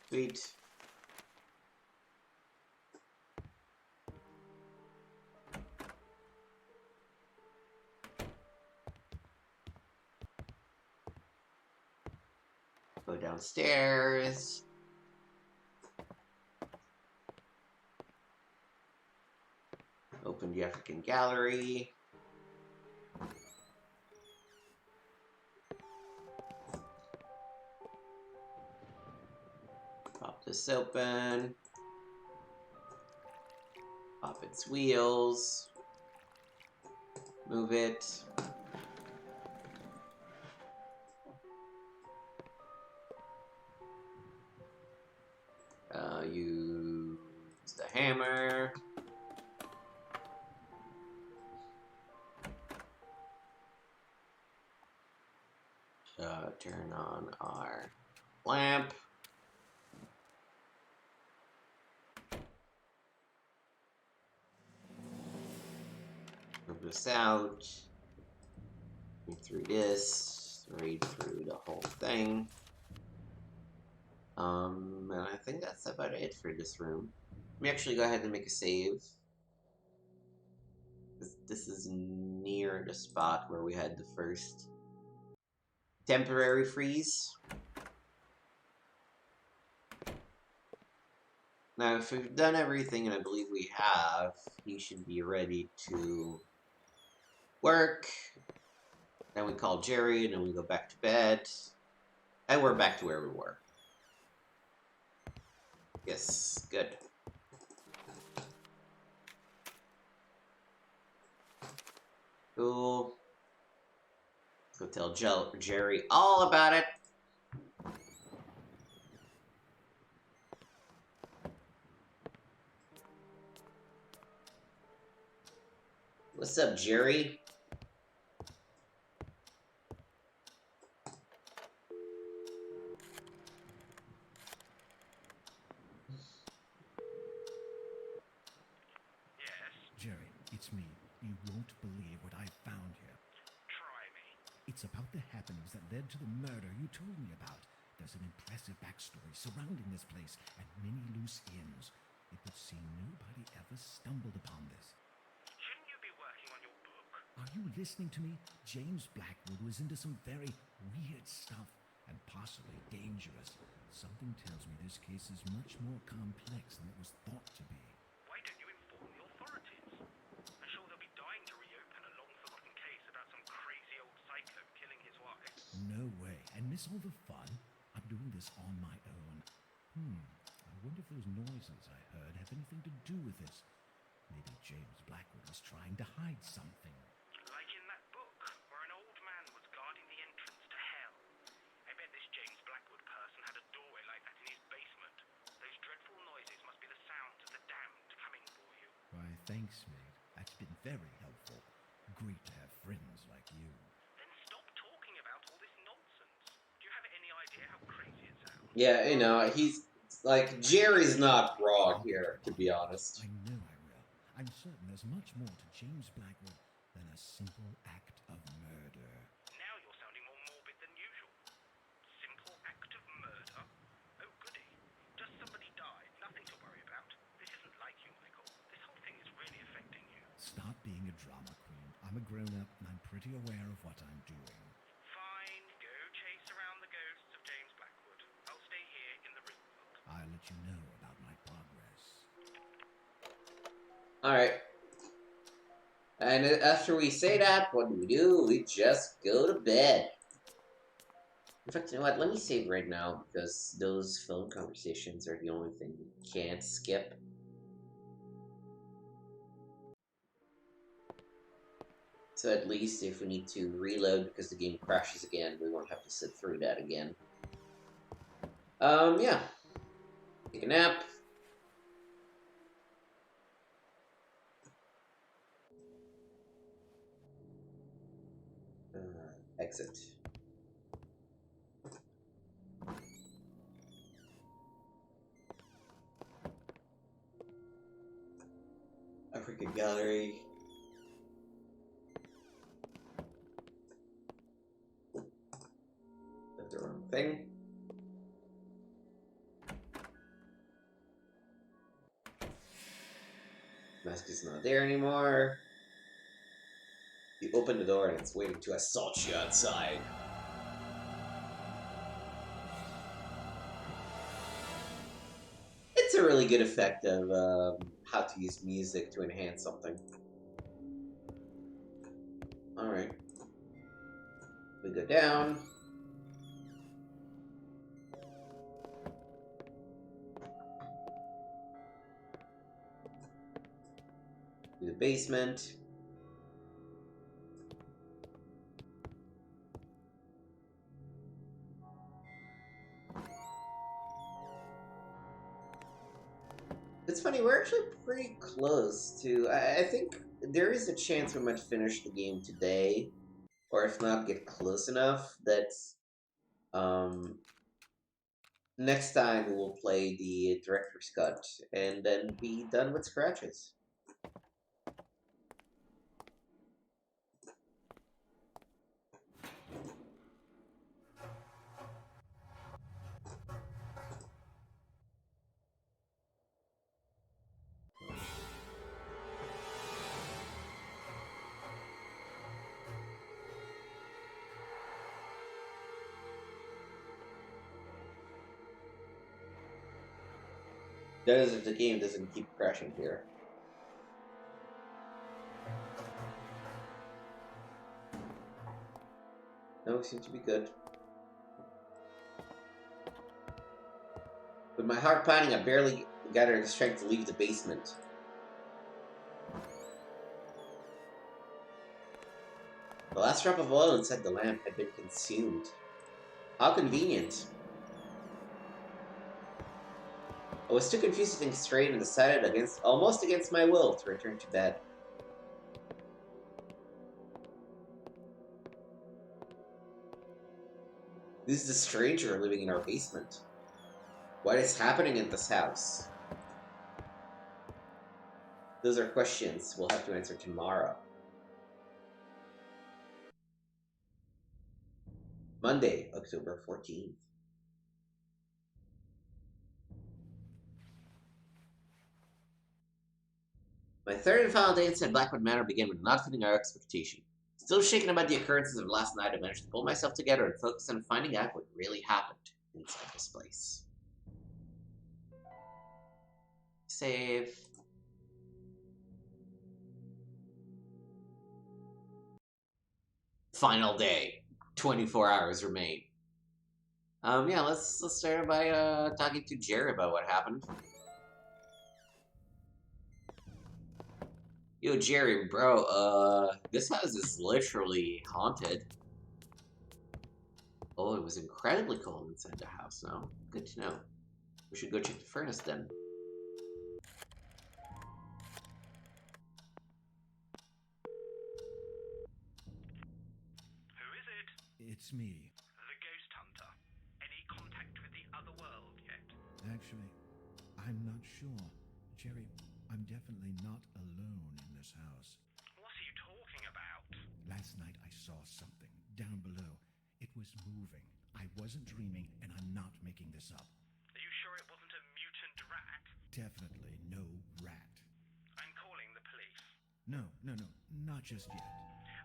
Sweet. Go downstairs. Open the African Gallery. Pop this open. Pop its wheels. Move it. Use the hammer. Turn on our lamp. Move this out. Read through this. Read through the whole thing. And I think that's about it for this room. Let me actually go ahead and make a save. This is near the spot where we had the first temporary freeze. Now, if we've done everything, and I believe we have, he should be ready to work. Then we call Jerry, and then we go back to bed. And we're back to where we were. Yes, good. Cool. Let's go tell Jerry all about it. What's up, Jerry? Jerry, it's me. You won't believe what I found here. Try me. It's about the happenings that led to the murder you told me about. There's an impressive backstory surrounding this place and many loose ends. It would seem nobody ever stumbled upon this. Shouldn't you be working on your book? Are you listening to me? James Blackwood was into some very weird stuff and possibly dangerous. Something tells me this case is much more complex than it was thought to be. Why don't you inform the authorities? I'm sure they'll be dying to reopen a long-forgotten case about some crazy old psycho killing his wife. No way. And miss all the fun? I'm doing this on my own. I wonder if those noises I heard have anything to do with this. Maybe James Blackwood was trying to hide something. Like in that book, where an old man was guarding the entrance to hell. I bet this James Blackwood person had a doorway like that in his basement. Those dreadful noises must be the sounds of the damned coming for you. Why, thanks, mate. That's been very helpful. Great to have friends like you. Then stop talking about all this nonsense. Do you have any idea how crazy it sounds? Yeah, you know, he's like, Jerry's not wrong here, to be honest. I know I will. I'm certain there's much more to James Blackwood than a simple act of murder. Now you're sounding more morbid than usual. Simple act of murder? Oh, goody. Just somebody died. Nothing to worry about. This isn't like you, Michael. This whole thing is really affecting you. Stop being a drama queen. I'm a grown-up and I'm pretty aware of what I'm doing. Fine. If let you know about my progress. Alright. And after we say that, what do? We just go to bed. In fact, you know what? Let me save right now, because those phone conversations are the only thing we can't skip. So at least if we need to reload because the game crashes again, we won't have to sit through that again. Yeah. Take a nap. Exit. Africa Gallery. That's the wrong thing. Mask is not there anymore. You open the door and it's waiting to assault you outside. It's a really good effect of how to use music to enhance something. Alright. We go down. To the basement. It's funny, we're actually pretty close to... I think there is a chance we might finish the game today, or if not, get close enough that next time we'll play the director's cut and then be done with scratches. That is if the game doesn't keep crashing here. No, it seems to be good. With my heart pounding, I barely gathered the strength to leave the basement. The last drop of oil inside the lamp had been consumed. How convenient. I was too confused to think straight and decided almost against my will to return to bed. This is a stranger living in our basement. What is happening in this house? Those are questions we'll have to answer tomorrow. Monday, October 14th. My third and final day inside Blackwood Manor began with not fitting our expectation. Still shaken about the occurrences of last night, I managed to pull myself together and focus on finding out what really happened inside this place. Save. Final day. 24 hours remain. Yeah, let's start by talking to Jerry about what happened. Yo, Jerry, bro, this house is literally haunted. Oh, it was incredibly cold inside the house, no? Good to know. We should go check the furnace then. Who is it? It's me. The Ghost Hunter. Any contact with the other world yet? Actually, I'm not sure. Jerry, I'm definitely not alone in this house. What are you talking about? Last night I saw something down below. It was moving. I wasn't dreaming, and I'm not making this up. Are you sure it wasn't a mutant rat? Definitely no rat. I'm calling the police. No, not just yet.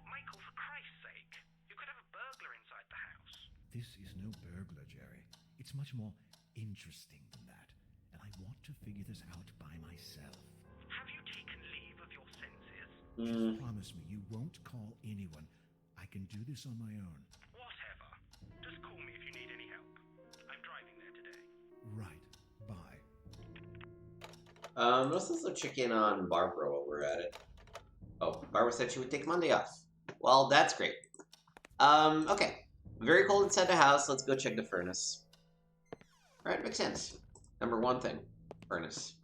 Michael, for Christ's sake, you could have a burglar inside the house. This is no burglar, Jerry. It's much more interesting than that. and I want to figure this out by myself. Have you taken leave of your senses? Just promise me you won't call anyone. I can do this on my own. Whatever. Just call me if you need any help. I'm driving there today. Right. Bye. Let's also check in on Barbara while we're at it. Oh, Barbara said she would take Monday off. Well, that's great. Okay. Very cold inside the house. Let's go check the furnace. Alright, makes sense. Number one thing. Furnace.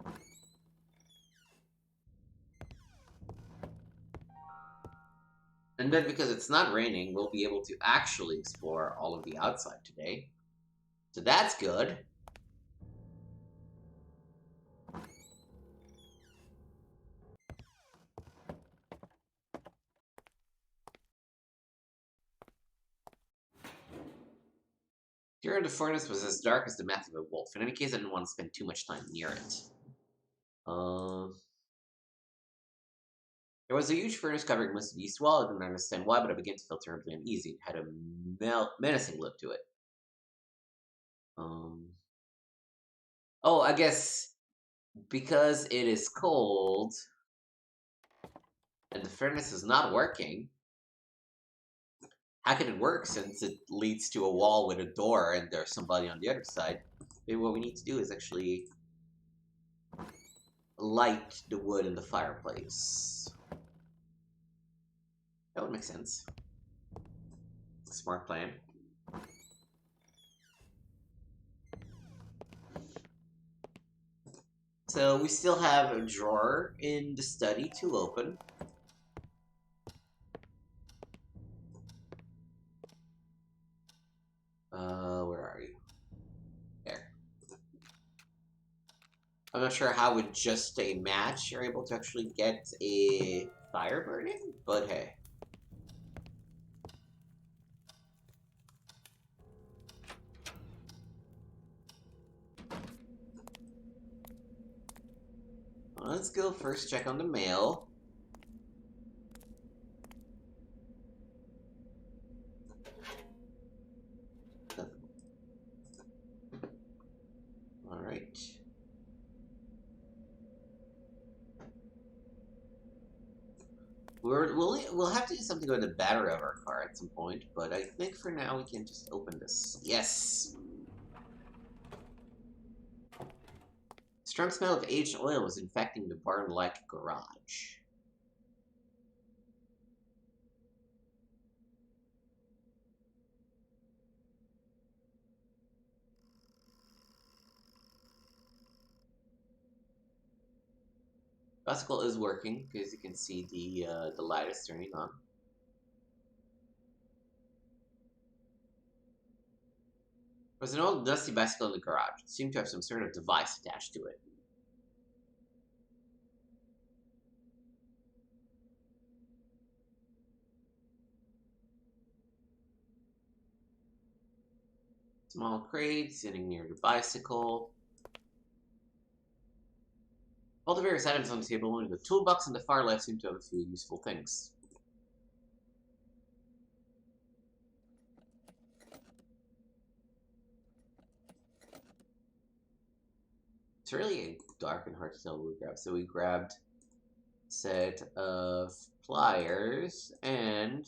And then because it's not raining, we'll be able to actually explore all of the outside today. So that's good. Here in the furnace was as dark as the mouth of a wolf. In any case, I didn't want to spend too much time near it. There was a huge furnace covering most of the east wall. I didn't understand why, but I began to feel terribly uneasy. It had a menacing look to it. Oh, I guess because it is cold and the furnace is not working. How can it work since it leads to a wall with a door and there's somebody on the other side? Maybe what we need to do is actually light the wood in the fireplace. That would make sense. Smart plan. So we still have a drawer in the study to open. Where are you? There. I'm not sure how with just a match you're able to actually get a fire burning, but hey. Let's go first check on the mail. Alright. We'll have to do something with the battery of our car at some point, but I think for now we can just open this. Yes! Strong smell of aged oil was infecting the barn-like garage. Bicycle is working, because you can see the light is turning on. There was an old dusty bicycle in the garage. It seemed to have some sort of device attached to it. Small crate sitting near the bicycle. All the various items on the table, only the toolbox on the far left seem to have a few useful things. It's really dark and hard to tell what we grabbed. So we grabbed a set of pliers and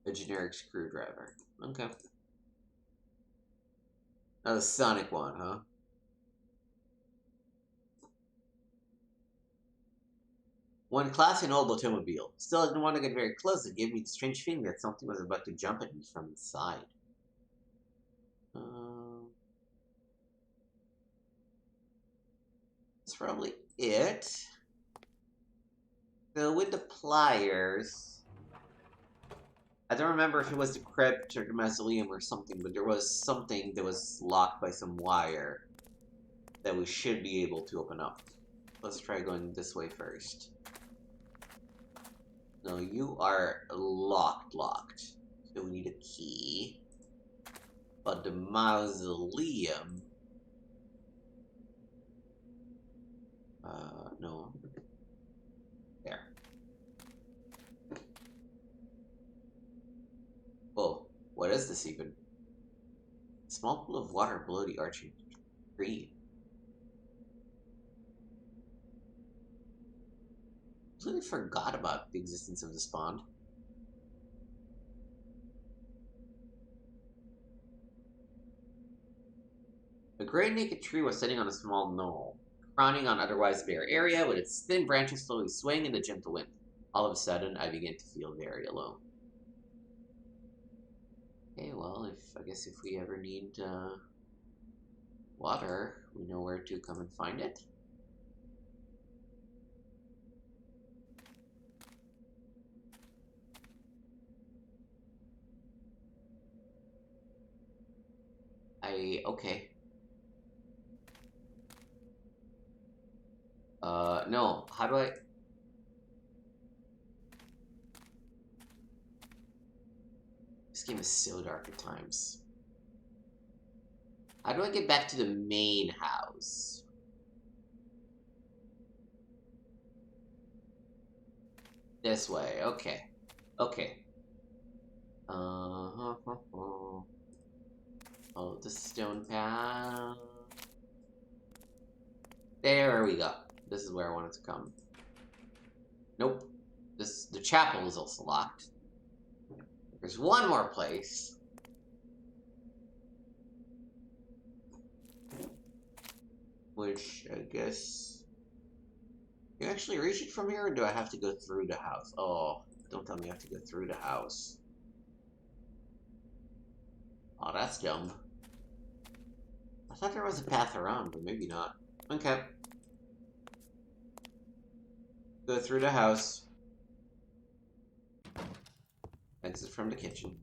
a generic screwdriver. Okay. Now the sonic one, huh? One classy and old automobile. Still, I didn't want to get very close. It gave me the strange feeling that something was about to jump at me from inside. That's probably it. So with the pliers, I don't remember if it was the crypt or the mausoleum or something, but there was something that was locked by some wire that we should be able to open up. Let's try going this way first. No, you are locked. So we need a key. But the mausoleum... no. There. Oh, what is this even? A small pool of water below the arching tree. completely forgot about the existence of this pond. A great naked tree was sitting on a small knoll, frowning on otherwise bare area, with its thin branches slowly swaying in the gentle wind. All of a sudden, I began to feel very alone. Okay, well, I guess if we ever need water, we know where to come and find it. Okay. No, how do I... This game is so dark at times. How do I get back to the main house? This way, okay. Okay. Oh, the stone path. There we go. This is where I wanted to come. Nope. The chapel is also locked. There's one more place. Which, I guess... Can you actually reach it from here, or do I have to go through the house? Oh, don't tell me I have to go through the house. Oh, that's dumb. I thought there was a path around, but maybe not. Okay. Go through the house. Exit from the kitchen.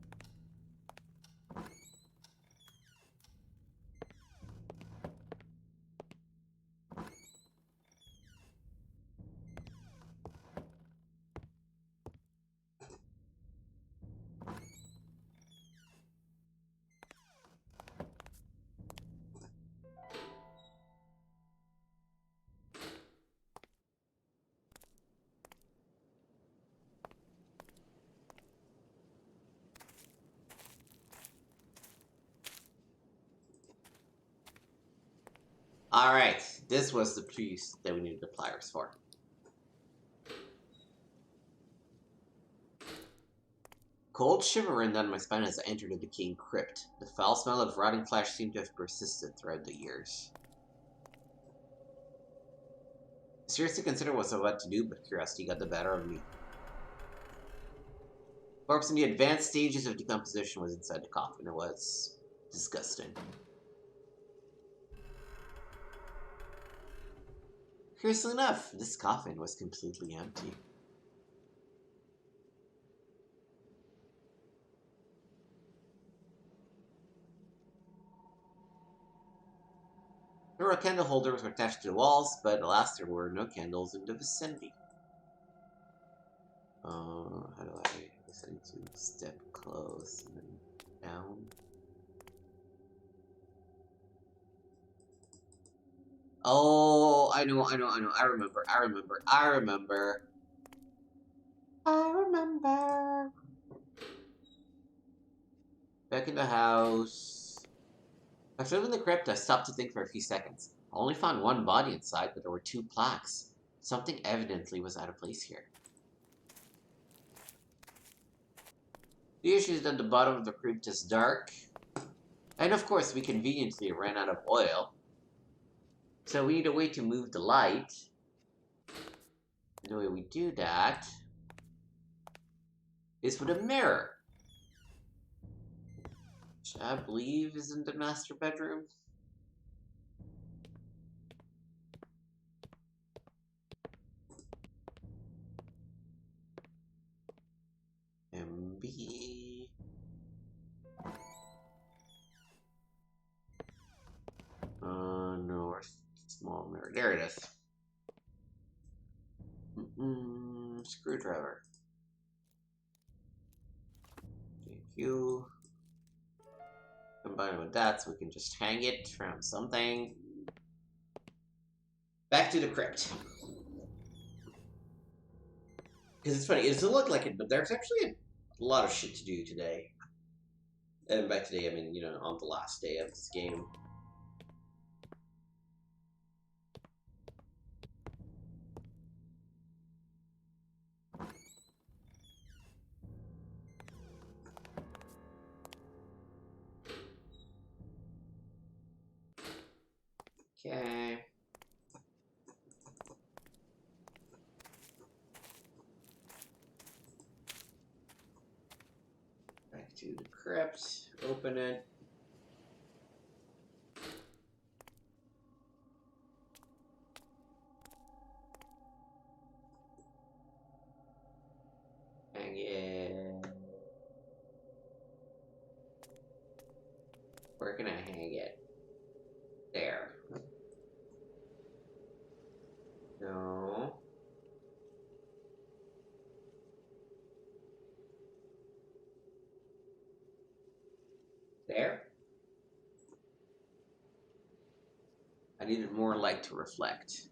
Alright, this was the piece that we needed the pliers for. Cold shiver ran down my spine as I entered a decaying crypt. The foul smell of rotting flesh seemed to have persisted throughout the years. I seriously considered what I was about to do, but curiosity got the better of me. The corpse in the advanced stages of decomposition was inside the coffin. It was disgusting. Curiously enough, this coffin was completely empty. There were candle holders attached to the walls, but alas, there were no candles in the vicinity. How do I decide to step close and then down? Oh, I know. I remember. Back in the house. After leaving the crypt, I stopped to think for a few seconds. I only found one body inside, but there were 2 plaques. Something evidently was out of place here. The issue is that the bottom of the crypt is dark. And of course, we conveniently ran out of oil. So we need a way to move the light. And the way we do that is with a mirror. Which I believe is in the master bedroom. MB. North. Small mirror. There it is. Screwdriver. Thank you. Combine it with that so we can just hang it from something. Back to the crypt. Because it's funny, it doesn't look like it, but there's actually a lot of shit to do today. And by today, I mean, you know, on the last day of this game. Okay. Back to the crypt. Open it. Hang it. Where can I hang it? There. No. There. I needed more light to reflect.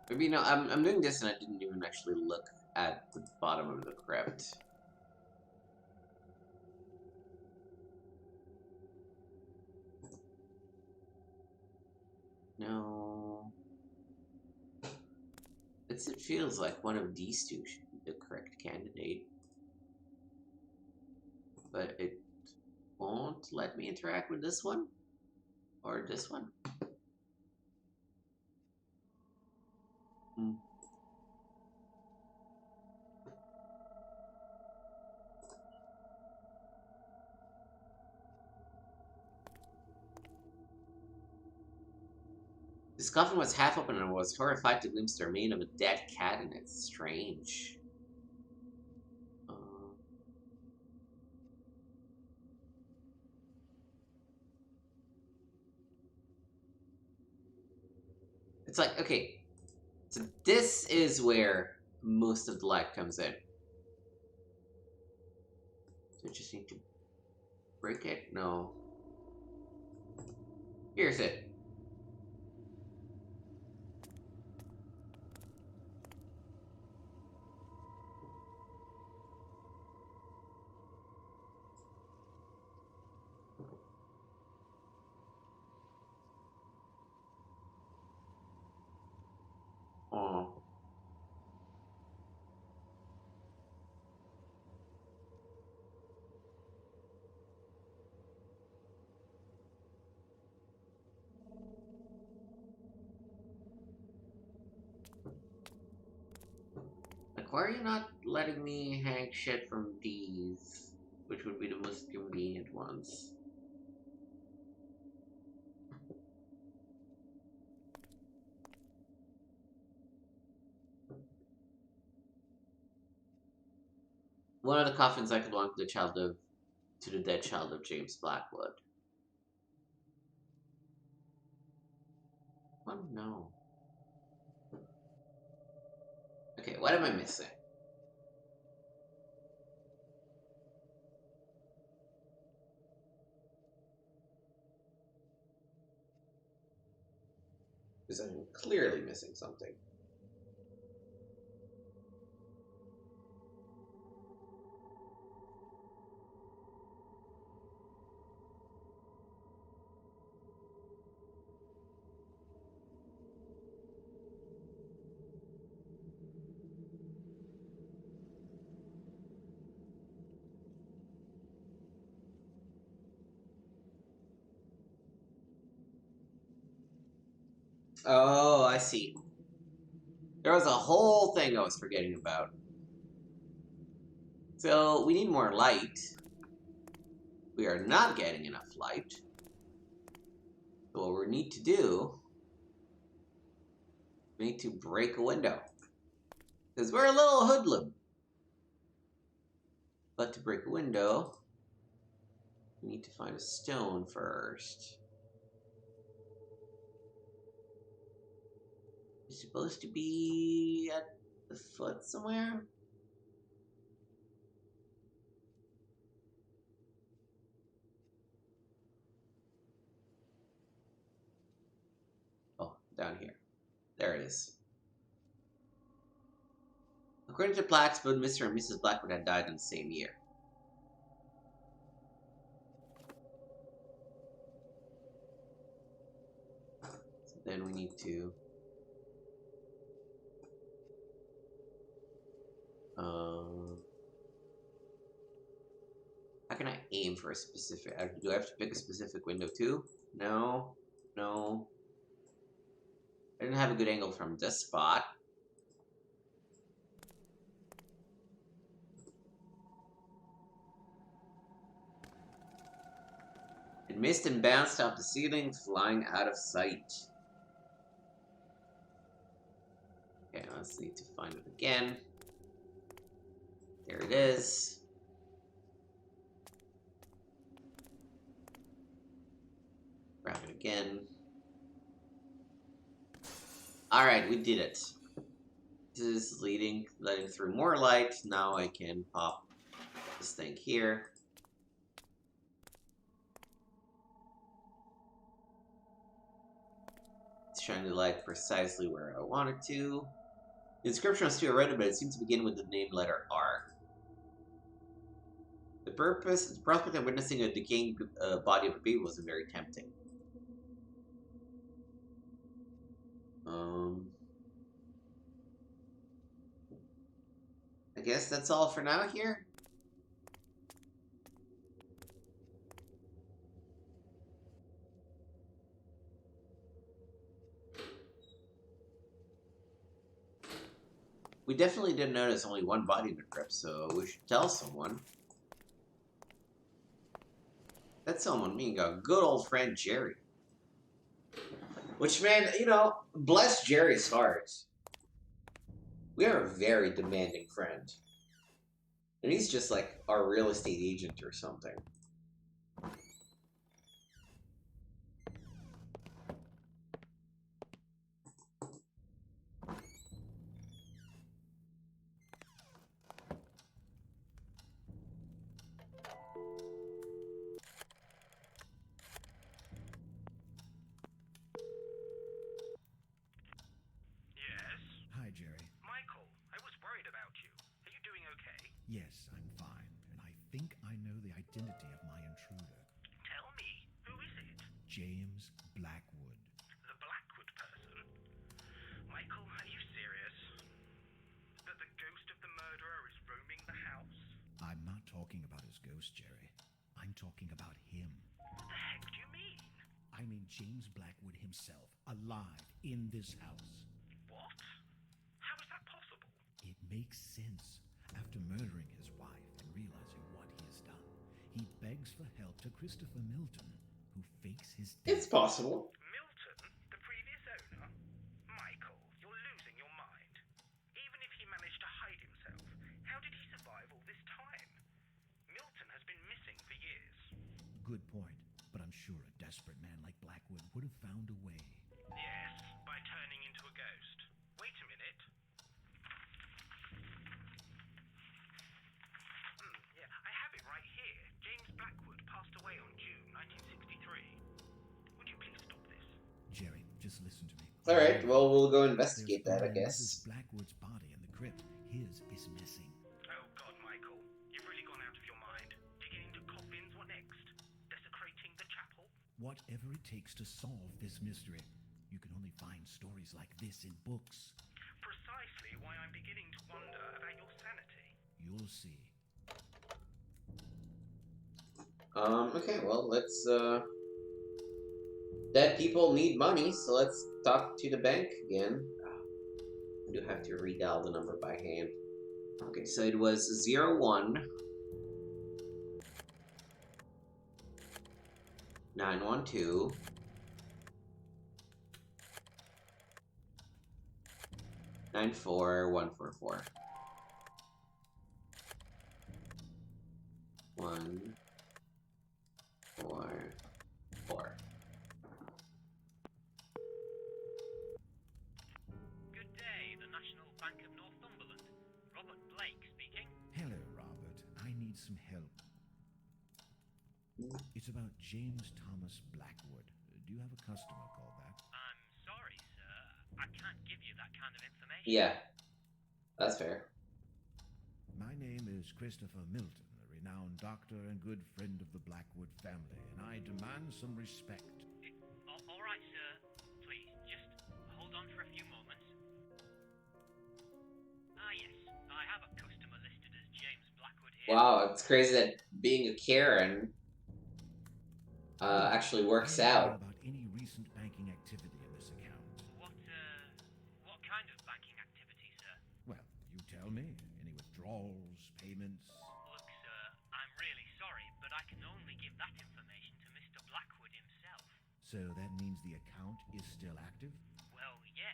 Maybe no, I'm doing this and I didn't even actually look at the bottom of the crypt. No. It feels like one of these two should be the correct candidate. But it won't let me interact with this one? Or this one? Hmm. This coffin was half open and I was horrified to glimpse the remain of a dead cat in it. Strange. It's like, okay, so this is where most of the light comes in. So I just need to break it? No. Here's it. Oh. Like, why are you not letting me hang shit from these? Which would be the most convenient ones. One of the coffins I could belong to the dead child of James Blackwood. Oh no. Okay, what am I missing? Because I'm clearly missing something. Oh, I see. There was a whole thing I was forgetting about. So, we need more light. We are not getting enough light. So what we need to do, we need to break a window. Because we're a little hoodlum. But to break a window, we need to find a stone first. It's supposed to be at the foot somewhere? Oh, down here. There it is. According to plaques, both Mr. and Mrs. Blackwood had died in the same year. So then we need to... can I aim for a specific... do I have to pick a specific window too? No. No. I didn't have a good angle from this spot. It missed and bounced off the ceiling, flying out of sight. Okay, let's need to find it again. There it is. Grab it again. Alright, we did it. This is letting through more light. Now I can pop this thing here. It's shining the light precisely where I want it to. The inscription was too erratic, but it seems to begin with the name letter R. The prospect of witnessing a decaying body of a baby wasn't very tempting. I guess that's all for now here. We definitely did notice only one body in the crypt, so we should tell someone. That someone being our good old friend Jerry. Which, man, you know, bless Jerry's heart. We are a very demanding friend. And he's just like our real estate agent or something. Hi, Jerry. Michael, I was worried about you. Are you doing okay? Yes, I'm fine, and I think I know the identity of my intruder. Tell me, who is it? James Blackwood. The Blackwood person? Michael, are you serious? That the ghost of the murderer is roaming the house? I'm not talking about his ghost, Jerry. I'm talking about him. What the heck do you mean? I mean James Blackwood himself, alive, in this house. What? How is that possible? It makes sense. After murdering his wife and realizing what he has done, he begs for help to Christopher Milton, who fakes his death. It's possible. Milton, the previous owner? Michael, you're losing your mind. Even if he managed to hide himself, how did he survive all this time? Milton has been missing for years. Good point, but I'm sure a desperate man like Blackwood would have found a way. Yes, by turning into a ghost. Wait a minute. Yeah, I have it right here. James Blackwood passed away on June 1963. Would you please stop this? Jerry, just listen to me. Alright, well, we'll go There's investigate that, I only guess. Mrs. Blackwood's body in the crypt. His is missing. Oh God, Michael, you've really gone out of your mind. Digging into coffins, what next? Desecrating the chapel? Whatever it takes to solve this mystery. You can only find stories like this in books. Precisely why I'm beginning to wonder about your sanity. You'll see. Okay, well, let's, dead people need money, so let's talk to the bank again. I do have to redial the number by hand. Okay, so it was 01 912 94144 144. Good day, the National Bank of Northumberland. Robert Blake speaking. Hello, Robert. I need some help. It's about James Thomas Blackwood. Do you have a customer called that? I'm sorry, sir. I can't give you that kind of information. Yeah, that's fair. My name is Christopher Milton, a renowned doctor and good friend of the Blackwood family, and I demand some respect. All right, sir. Please, just hold on for a few moments. Ah, yes. I have a customer listed as James Blackwood here. Wow, it's crazy that being a Karen actually works I want to know out. about any recent banking activity in this account. What kind of banking activity, sir? Well, you tell me. Any withdrawals, payments? Look, sir, I'm really sorry, but I can only give that information to Mr. Blackwood himself. So that means the account is still active? Well, yeah.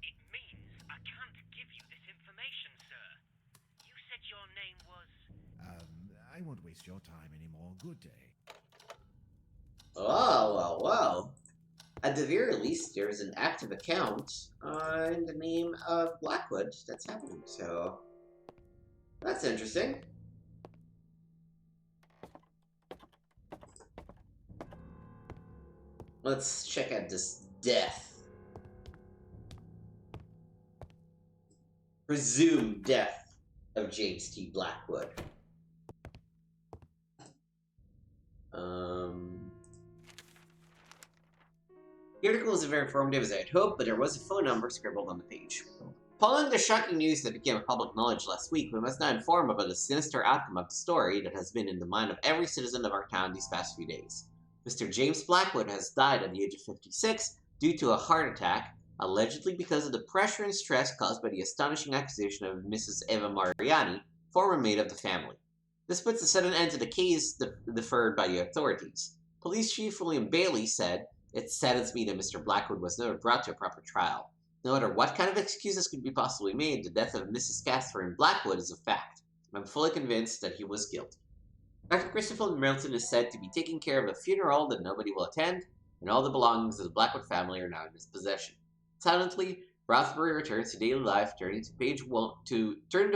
It means I can't give you this information, sir. You said your name was... I won't waste your time anymore. Good day. Oh, well, well. At the very least, there's an active account in the name of Blackwood that's happening, so that's interesting. Let's check out this death. Presumed death of James T. Blackwood. The article isn't very informative as I had hoped, but there was a phone number scribbled on the page. Following the shocking news that became public knowledge last week, we must now inform about the sinister outcome of the story that has been in the mind of every citizen of our town these past few days. Mr. James Blackwood has died at the age of 56 due to a heart attack, allegedly because of the pressure and stress caused by the astonishing accusation of Mrs. Eva Mariani, former maid of the family. This puts a sudden end to the case deferred by the authorities. Police Chief William Bailey said, "It saddens me that Mr. Blackwood was never brought to a proper trial. No matter what kind of excuses could be possibly made, the death of Mrs. Catherine Blackwood is a fact. I'm fully convinced that he was guilty." Dr. Christopher Milton is said to be taking care of a funeral that nobody will attend, and all the belongings of the Blackwood family are now in his possession. Silently, Rothbury returns to daily life, turning the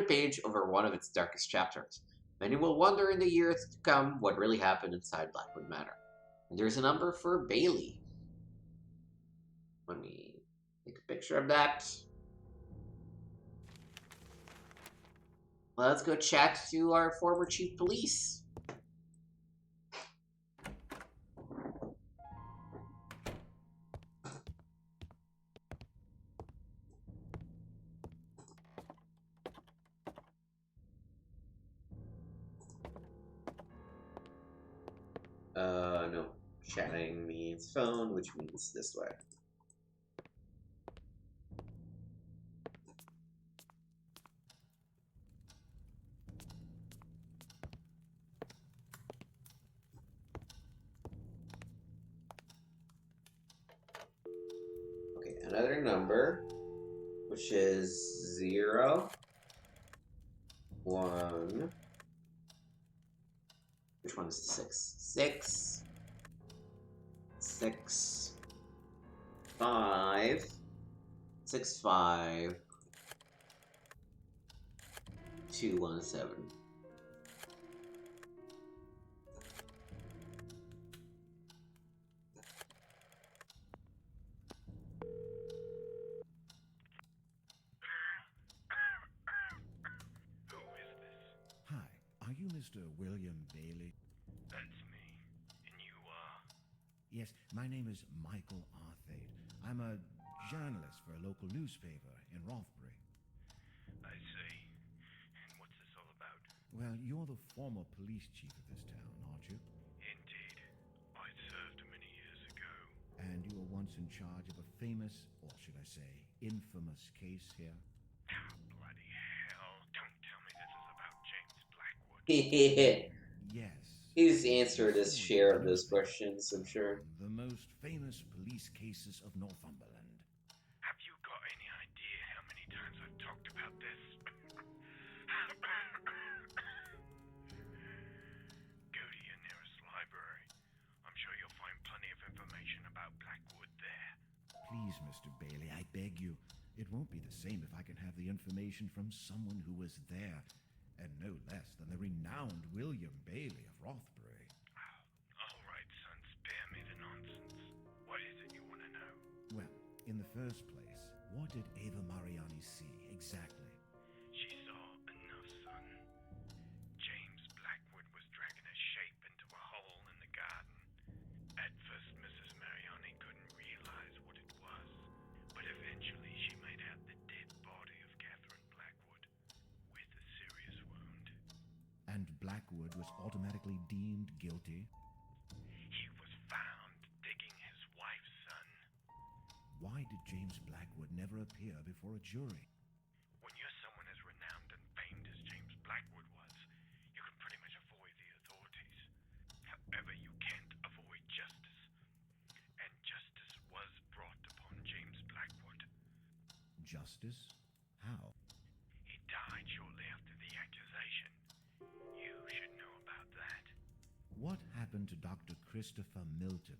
page over one of its darkest chapters. Many will wonder in the years to come what really happened inside Blackwood Manor. And there's a number for Bailey. Let me take a picture of that. Let's go chat to our former chief police. No. Chatting means phone, which means this way. Okay, another number, which is 0, 1. Which one is the 6? 6, 6, 5, 6, 5, 2, 1, 7. Who is this? Hi, are you Mr. William Bailey? That's me. And you are? Yes, my name is Michael Arthade. I'm a journalist for a local newspaper in Rothbury. I see. And what's this all about? Well, you're the former police chief of this town, aren't you? Indeed. I served many years ago. And you were once in charge of a famous, or should I say, infamous case here? Oh, bloody hell. Don't tell me this is about James Blackwood. Yes. He's answered his share of those questions, I'm sure. The most famous police cases of Northumberland. Have you got any idea how many times I've talked about this? Go to your nearest library. I'm sure you'll find plenty of information about Blackwood there. Please, Mr. Bailey, I beg you. It won't be the same if I can have the information from someone who was there, and no less than the renowned William Bailey of Rothbury. All right, son, spare me the nonsense. What is it you want to know? Well, in the first place, what did Eva Mariani see exactly? She saw enough, son. James Blackwood was dragging a shape into a hole in the garden. At first, Mrs. Mariani couldn't realize what it was, but eventually she made out the dead body of Catherine Blackwood with a and Blackwood was automatically deemed guilty? He was found digging his wife's son. Why did James Blackwood never appear before a jury? When you're someone as renowned and famed as James Blackwood was, you can pretty much avoid the authorities. However, you can't avoid justice. And justice was brought upon James Blackwood. Justice? How? He died shortly after the accusation. You should know about that. What happened to Dr. Christopher Milton?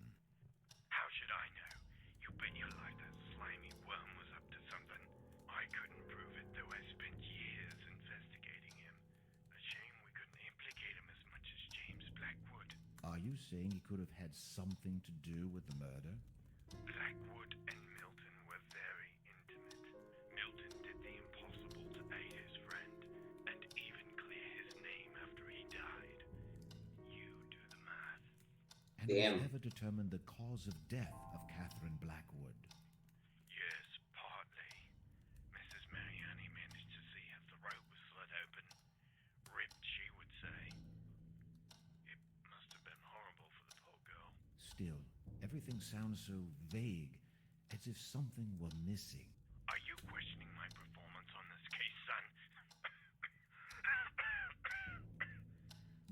How should I know? You bet your life that slimy worm was up to something. I couldn't prove it, though I spent years investigating him. A shame we couldn't implicate him as much as James Blackwood. Are you saying he could have had something to do with the murder? Blackwood and Milton were very intimate. Milton did the impossible to aid his friend, and even clear his name after he died. You do the math. And Damn. was ever determined the cause of death of Catherine Blackwood? Yes, partly. Mrs. Mariani managed to see her throat was slit open. Ripped, she would say. It must have been horrible for the poor girl. Still, everything sounds so vague, as if something were missing. Are you questioning my performance on this case, son?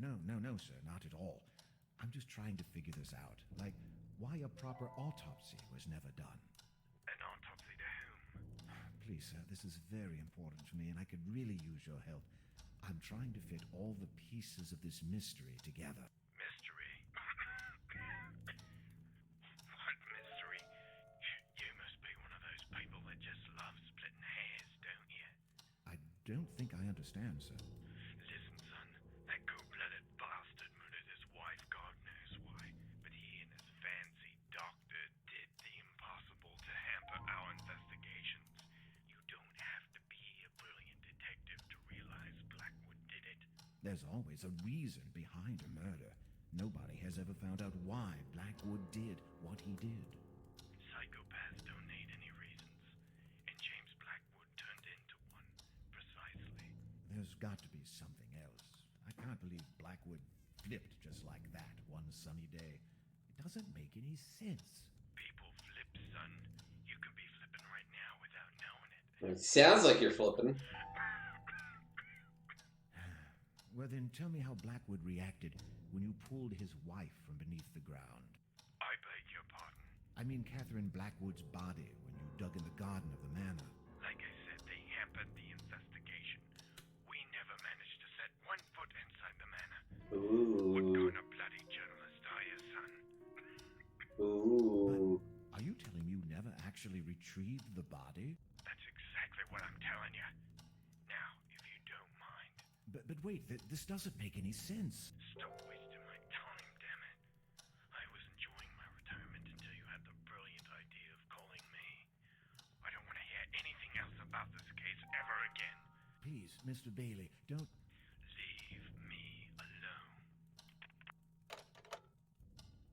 No, sir, not at all. I'm just trying to figure this out. Like, why a proper autopsy was never done. An autopsy to whom? Please, sir, this is very important to me, and I could really use your help. I'm trying to fit all the pieces of this mystery together. Mystery? What mystery? You must be one of those people that just love splitting hairs, don't you? I don't think I understand, sir. Listen, son, that cold-blooded bastard murdered his wife, God knows why. But he and his fancy doctor did the impossible to hamper our investigations. You don't have to be a brilliant detective to realize Blackwood did it. There's always a reason behind a murder. Nobody has ever found out why Blackwood did what he did. Psychopaths don't need any reasons. And James Blackwood turned into one, precisely. There's got to be something else. I can't believe Blackwood flipped just like that one sunny day. It doesn't make any sense. People flip, son. You could be flipping right now without knowing it. It sounds like you're flipping. Well, then tell me how Blackwood reacted when you pulled his wife from beneath the ground. I beg your pardon. I mean Catherine Blackwood's body when you dug in the garden of the manor. Like I said, they hampered the investigation. We never managed to set one foot inside the manor. What Ooh. kind of bloody journalist are you, son? Ooh. Are you telling me you never actually retrieved the body? That's exactly what I'm telling you. Now, if you don't mind, But wait, this doesn't make any sense. stop wasting my time, damn it. I was enjoying my retirement until you had the brilliant idea of calling me. I don't want to hear anything else about this case ever again. Please, Mr. Bailey, don't... Leave me alone.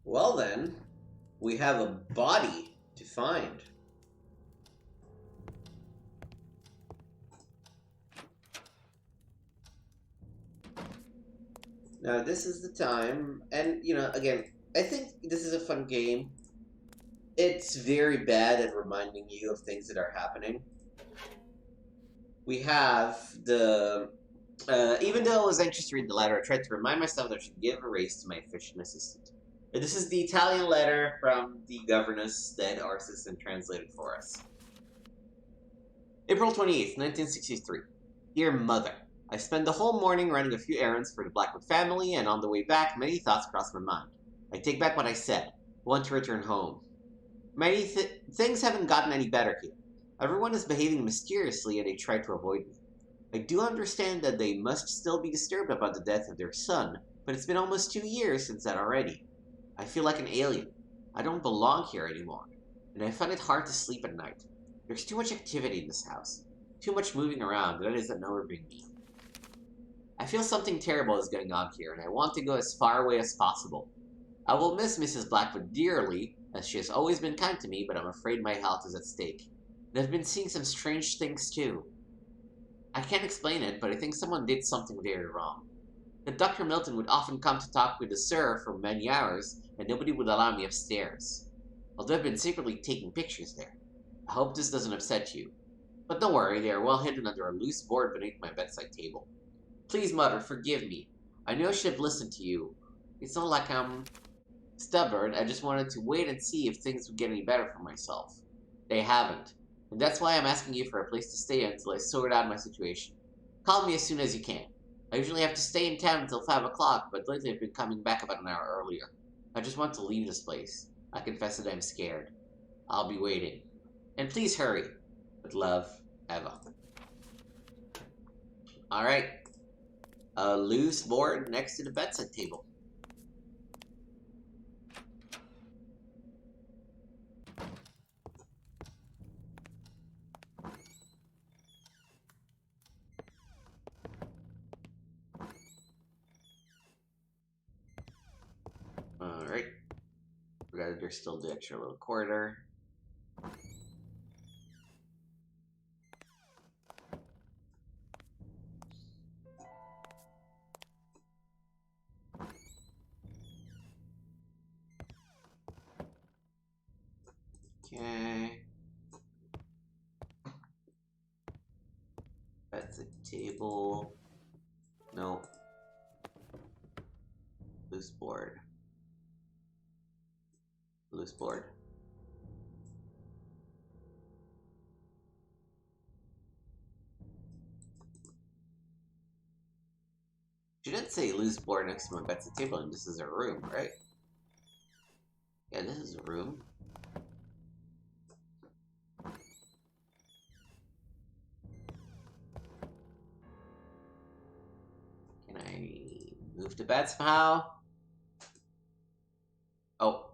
Well then, we have a body to find. Now this is the time, and you know, again, I think this is a fun game. It's very bad at reminding you of things that are happening. We have the... even though I was anxious to read the letter, I tried to remind myself that I should give a raise to my efficient assistant. This is the Italian letter from the governess that our assistant translated for us. April 28th, 1963. Dear Mother, I spent the whole morning running a few errands for the Blackwood family, and on the way back, many thoughts crossed my mind. I take back what I said. I want to return home. Many things haven't gotten any better here. Everyone is behaving mysteriously, and they try to avoid me. I do understand that they must still be disturbed about the death of their son, but it's been almost 2 years since that already. I feel like an alien. I don't belong here anymore, and I find it hard to sleep at night. There's too much activity in this house. Too much moving around, that is nowhere being me. I feel something terrible is going on here, and I want to go as far away as possible. I will miss Mrs. Blackwood dearly, as she has always been kind to me, but I'm afraid my health is at stake. And I've been seeing some strange things too. I can't explain it, but I think someone did something very wrong. that Dr. Milton would often come to talk with the sir for many hours, and nobody would allow me upstairs. Although I've been secretly taking pictures there. I hope this doesn't upset you. But don't worry, they are well hidden under a loose board beneath my bedside table. Please, Mother, forgive me. I know I should have listened to you. It's not like I'm stubborn, I just wanted to wait and see if things would get any better for myself. They haven't. And that's why I'm asking you for a place to stay until I sort out my situation. Call me as soon as you can. I usually have to stay in town until 5 o'clock, but lately I've been coming back about an hour earlier. I just want to leave this place. I confess that I'm scared. I'll be waiting. And please hurry. With love, Eva. Alright. A loose board next to the bedside table. Alright. There's still the extra little corridor. Okay. That's a table. No. Loose board. Loose board. She didn't say loose board next to my bedside table, and this is a room, right? Yeah, this is a room. Can I move the bed somehow? Oh.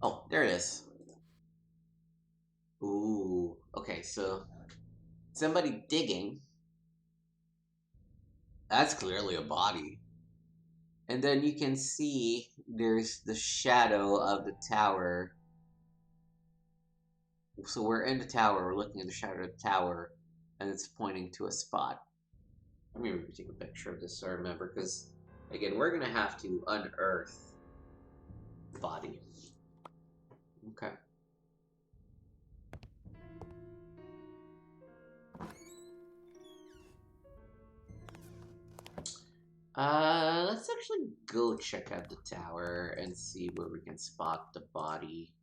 Oh, there it is. Ooh. Okay, so somebody digging. That's clearly a body. And then you can see there's the shadow of the tower. So we're in the tower, we're looking at the shadow of the tower, and it's pointing to a spot. Let me take a picture of this so I remember, because, again, we're going to have to unearth the body. Okay. Let's actually go check out the tower and see where we can spot the body.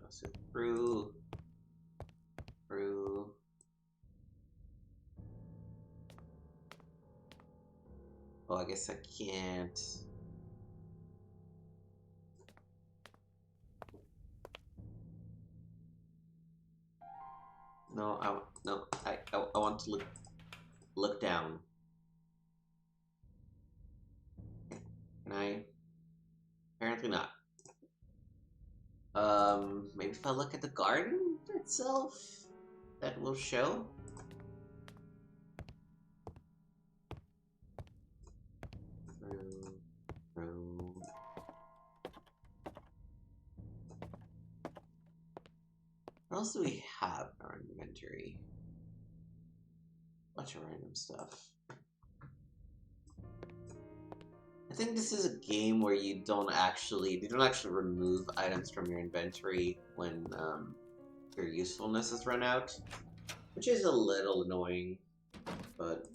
So through. Oh, I guess I can't. No, I want to look down. Can I? Apparently not. Maybe if I look at the garden itself, that will show. What else do we have in our inventory? Bunch of random stuff. I think this is a game where you don't actually remove items from your inventory when your usefulness has run out, which is a little annoying, but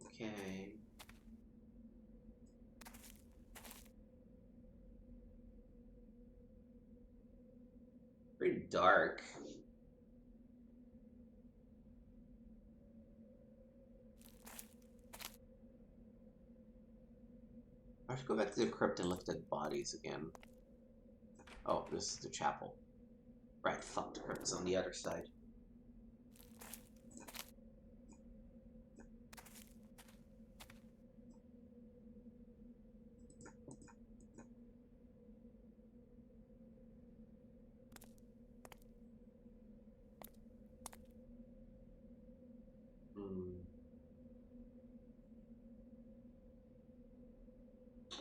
okay. Pretty dark. I should go back to the crypt and look at bodies again. Oh, this is the chapel. Right, fuck, the crypt's on the other side.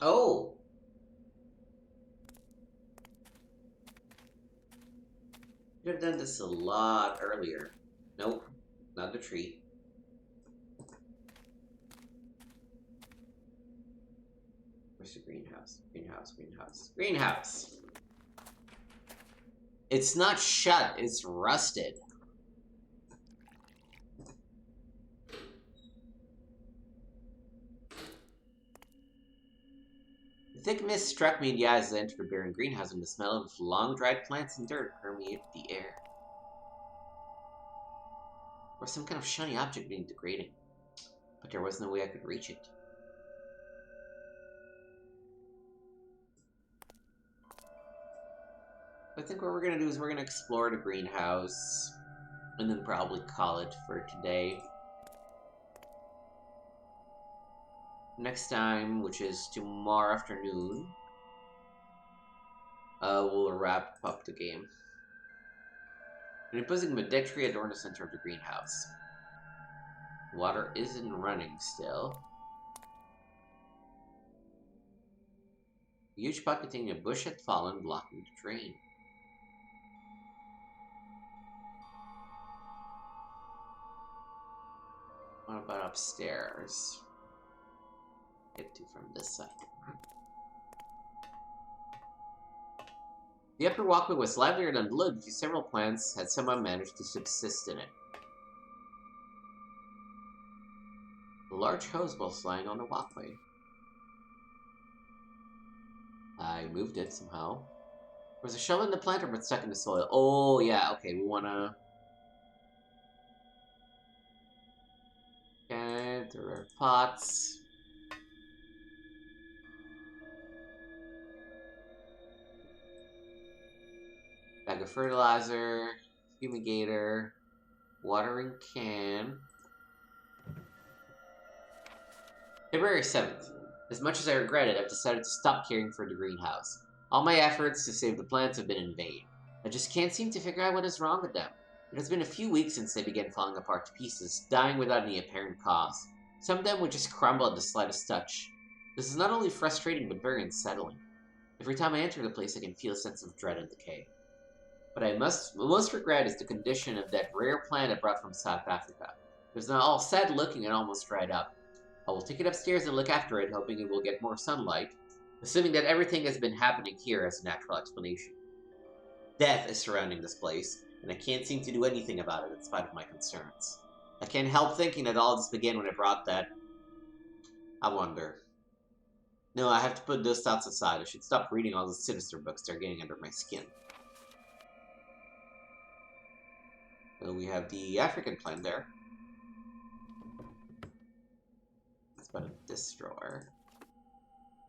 Oh! Could have done this a lot earlier. Nope, not the tree. Where's the greenhouse? Greenhouse, greenhouse, greenhouse! It's not shut, it's rusted. The thick mist struck me in the eyes as I entered the barren greenhouse, and the smell of long-dried plants and dirt permeated the air. Or some kind of shiny object being degrading, but there was no way I could reach it. I think what we're gonna do is we're gonna explore the greenhouse, and then probably call it for today. Next time, which is tomorrow afternoon, we'll wrap up the game. An imposing mid-deck tree adorned the center of the greenhouse. Water isn't running still. A huge pot containing a bush had fallen, blocking the drain. What about upstairs? Get to from this side. The upper walkway was livelier than below due to several plants had somehow managed to subsist in it. A large hose was lying on the walkway. I moved it somehow. There was a shovel in the planter but stuck in the soil. Oh, yeah, okay, we wanna... Okay, there are pots. Bag of fertilizer, fumigator, watering can. February 7th. As much as I regret it, I've decided to stop caring for the greenhouse. All my efforts to save the plants have been in vain. I just can't seem to figure out what is wrong with them. It has been a few weeks since they began falling apart to pieces, dying without any apparent cause. Some of them would just crumble at the slightest touch. This is not only frustrating, but very unsettling. Every time I enter the place, I can feel a sense of dread and decay. What I most regret is the condition of that rare plant I brought from South Africa. It was now all sad-looking and almost dried up. I will take it upstairs and look after it, hoping it will get more sunlight, assuming that everything has been happening here has a natural explanation. Death is surrounding this place, and I can't seem to do anything about it in spite of my concerns. I can't help thinking that all this began when I brought that... I wonder. No, I have to put those thoughts aside. I should stop reading all the sinister books. They're getting under my skin. So we have the African plant there. Let's put this drawer.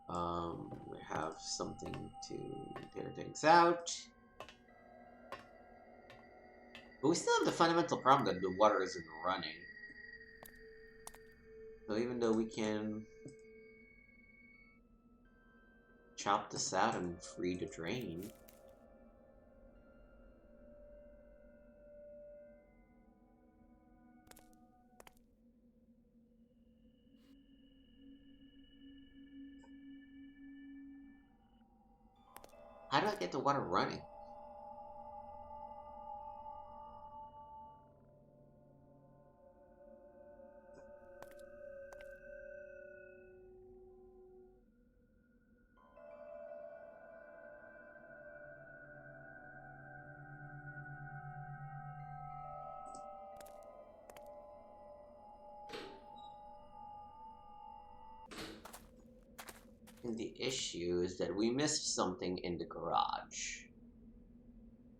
We have something to clear things out. But we still have the fundamental problem that the water isn't running. So even though we can chop this out and free the drain. How do I get the water running? And the issue is that we missed something in the garage.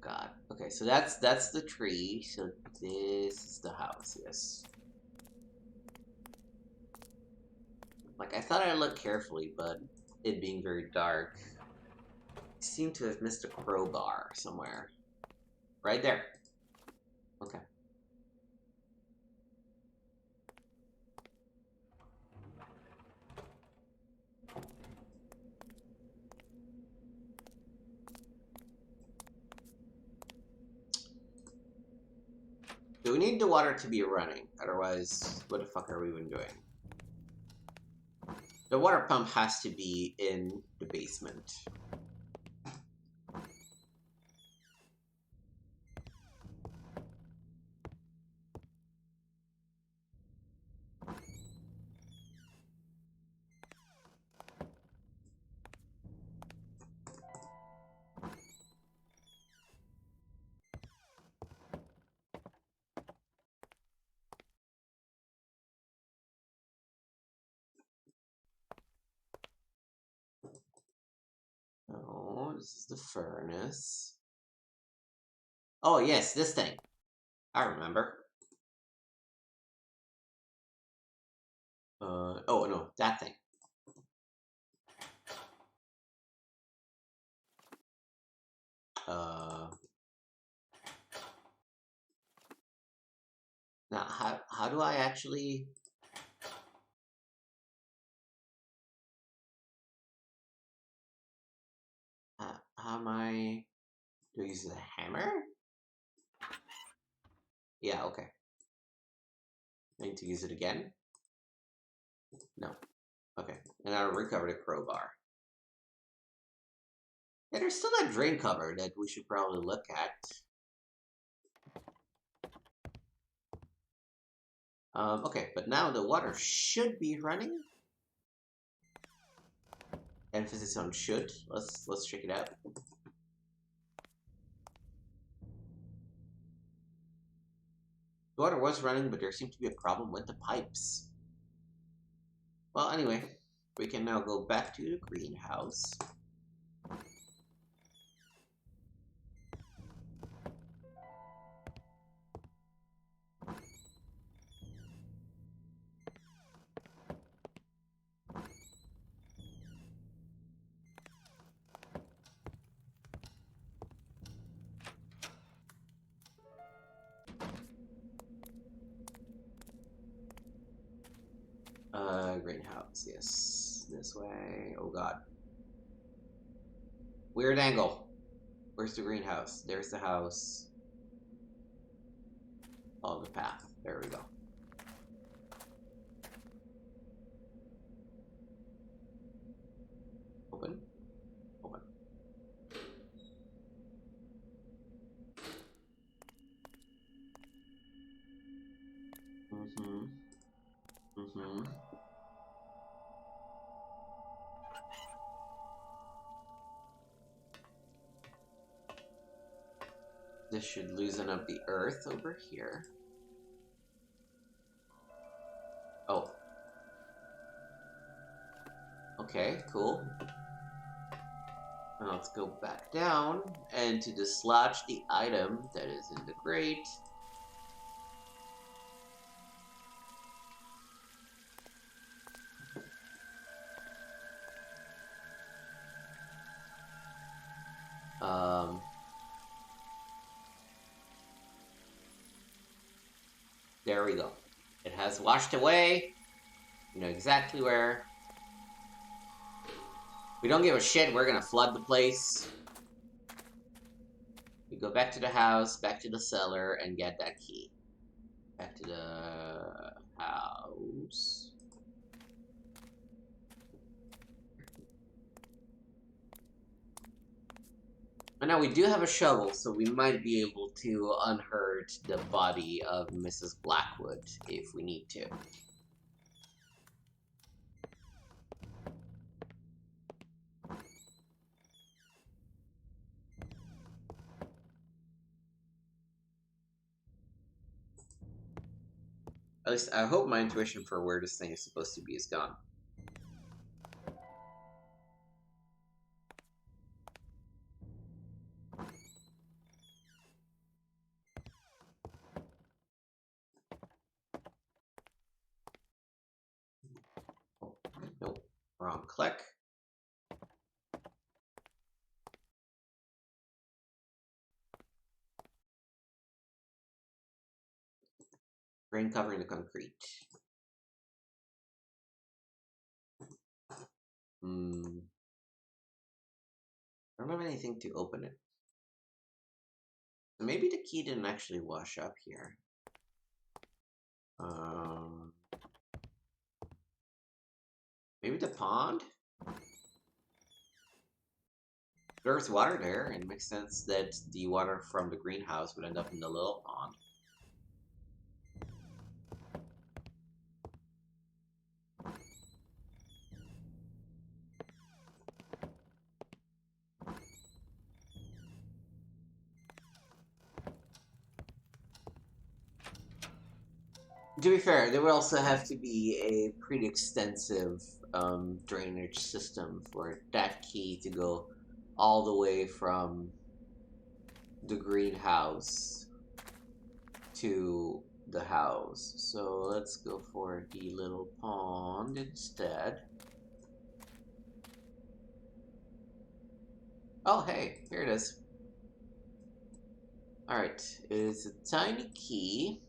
God. Okay, so that's the tree. So this is the house, yes. Like, I thought I'd look carefully, but it being very dark, I seem to have missed a crowbar somewhere. Right there. Okay. So we need the water to be running, otherwise, what the fuck are we even doing? The water pump has to be in the basement. Oh, this is the furnace. Oh, yes, this thing. I remember. Oh no, that thing. Now, how do I actually... how am I... Do I use the hammer? Yeah, okay. I need to use it again? No. Okay, and I'll recover the crowbar. Yeah, there's still that drain cover that we should probably look at. Okay, but now the water should be running. Emphasis on should. Let's check it out. The water was running, but there seemed to be a problem with the pipes. Well, anyway, we can now go back to the greenhouse. Greenhouse, yes. This way. Oh god. Weird angle. Where's the greenhouse? There's the house. Follow the path. There we go. Open. Open. This should loosen up the earth over here. Oh. Okay, cool. Now let's go back down and to dislodge the item that is in the grate. There we go. It has washed away. You know exactly where. We don't give a shit. We're gonna flood the place. We go back to the house, back to the cellar, and get that key. Back to the house. And now we do have a shovel, so we might be able to unhurt the body of Mrs. Blackwood if we need to. At least I hope my intuition for where this thing is supposed to be is gone. Oh, nope, wrong click. Rain covering the concrete. I don't have anything to open it. So maybe the key didn't actually wash up here. Maybe the pond? There's water there, and it makes sense that the water from the greenhouse would end up in the little pond. To be fair, there would also have to be a pretty extensive drainage system for that key to go all the way from the greenhouse to the house. So let's go for the little pond instead. Oh, hey, here it is. Alright, it's a tiny key.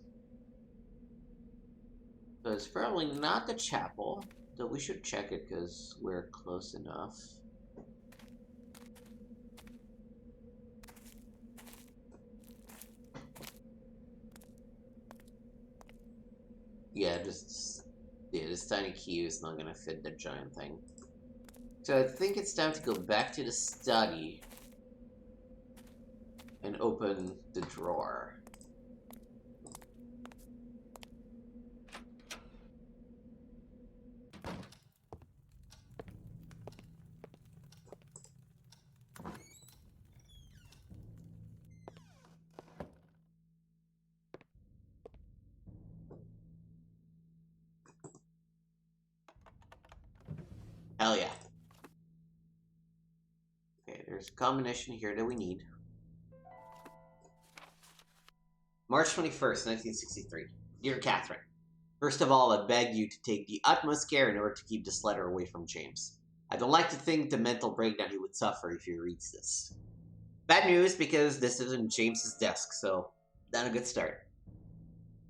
So it's probably not the chapel, though we should check it because we're close enough. Yeah, this tiny key is not gonna fit the giant thing. So I think it's time to go back to the study and open the drawer. Hell yeah. Okay, there's a combination here that we need. March 21st, 1963. Dear Catherine, first of all, I beg you to take the utmost care in order to keep this letter away from James. I don't like to think the mental breakdown he would suffer if he reads this. Bad news, because this isn't James's desk, so not a good start.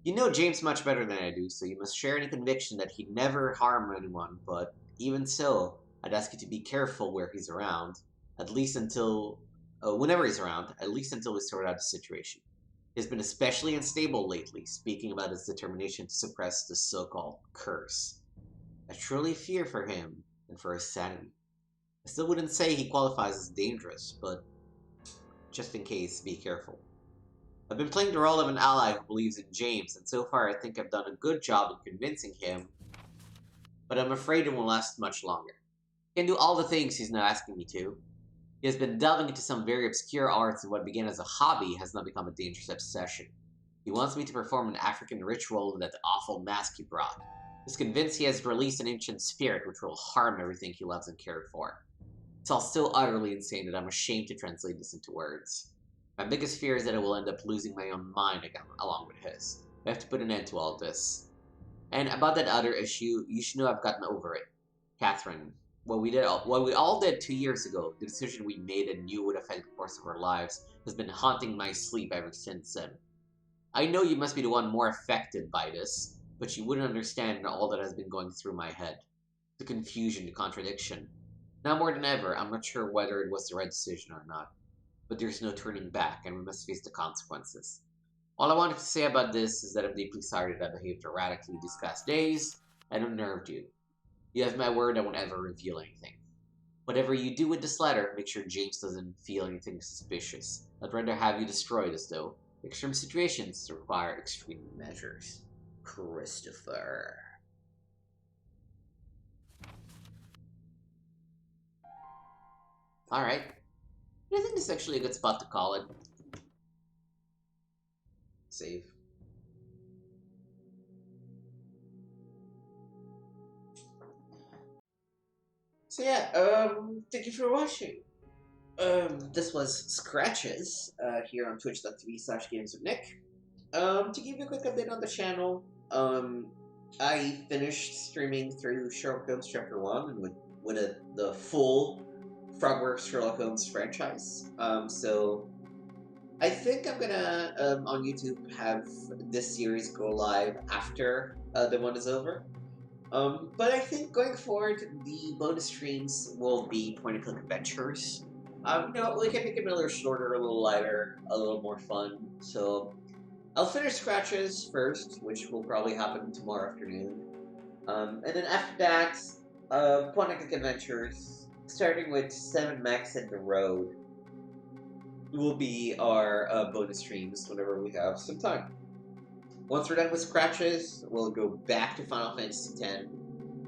You know James much better than I do, so you must share any conviction that he'd never harm anyone, but even so, I'd ask you to be careful where he's around, at least until, whenever he's around, at least until we sort out the situation. He's been especially unstable lately, speaking about his determination to suppress the so-called curse. I truly fear for him and for his sanity. I still wouldn't say he qualifies as dangerous, but just in case, be careful. I've been playing the role of an ally who believes in James, and so far I think I've done a good job in convincing him, but I'm afraid it won't last much longer. He can do all the things he's now asking me to. He has been delving into some very obscure arts, and what began as a hobby has now become a dangerous obsession. He wants me to perform an African ritual in that awful mask he brought. He's convinced he has released an ancient spirit which will harm everything he loves and cared for. It's all so utterly insane that I'm ashamed to translate this into words. My biggest fear is that I will end up losing my own mind again, along with his. I have to put an end to all this. And about that other issue, you should know I've gotten over it. Catherine, what we all did 2 years ago, the decision we made and knew would affect the course of our lives, has been haunting my sleep ever since then. I know you must be the one more affected by this, but you wouldn't understand all that has been going through my head. The confusion, the contradiction. Now more than ever, I'm not sure whether it was the right decision or not. But there's no turning back, and we must face the consequences. All I wanted to say about this is that I'm deeply sorry that I behaved erratically these past days, and unnerved you. You have my word I won't ever reveal anything. Whatever you do with this letter, make sure James doesn't feel anything suspicious. I'd rather have you destroy this, though. Extreme situations require extreme measures. Christopher. Alright. I think this is actually a good spot to call it. Save. So yeah, thank you for watching. This was Scratches, here on twitch.tv/gameswithnick. To give you a quick update on the channel, I finished streaming through Sherlock Holmes Chapter 1 and with the full Frogworks Sherlock Holmes franchise. So I think I'm gonna, on YouTube, have this series go live after the one is over. But I think going forward, the bonus streams will be point-and-click adventures. We can make it a little shorter, a little lighter, a little more fun. So I'll finish Scratches first, which will probably happen tomorrow afternoon. And then after that, Point and click adventures, starting with 7 Max and the Road, will be our bonus streams whenever we have some time. Once we're done with Scratches, we'll go back to Final Fantasy X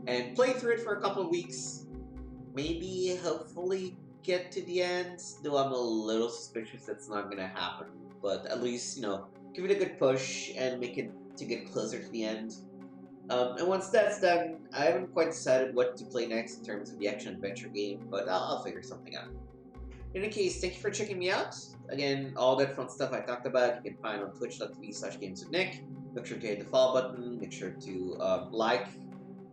and play through it for a couple of weeks. Maybe, hopefully, get to the end, though I'm a little suspicious that's not going to happen. But at least, give it a good push and make it to get closer to the end. And once that's done, I haven't quite decided what to play next in terms of the action-adventure game, but I'll figure something out. In any case, thank you for checking me out. Again, all that fun stuff I talked about, you can find on twitch.tv/gameswithnick. Make sure to hit the follow button, make sure to like,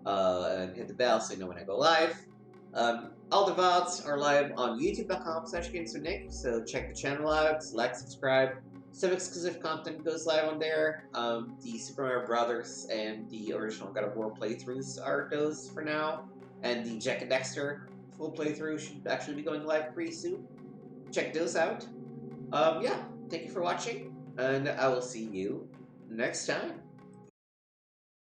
and hit the bell so you know when I go live. All the VODs are live on youtube.com/gameswithnick, so check the channel out, like, subscribe. Some exclusive content goes live on there. The Super Mario Brothers and the original God of War playthroughs are those for now, and the Jack and Dexter full playthrough should actually be going live pretty soon. Check those out. Yeah, thank you for watching, and I will see you next time.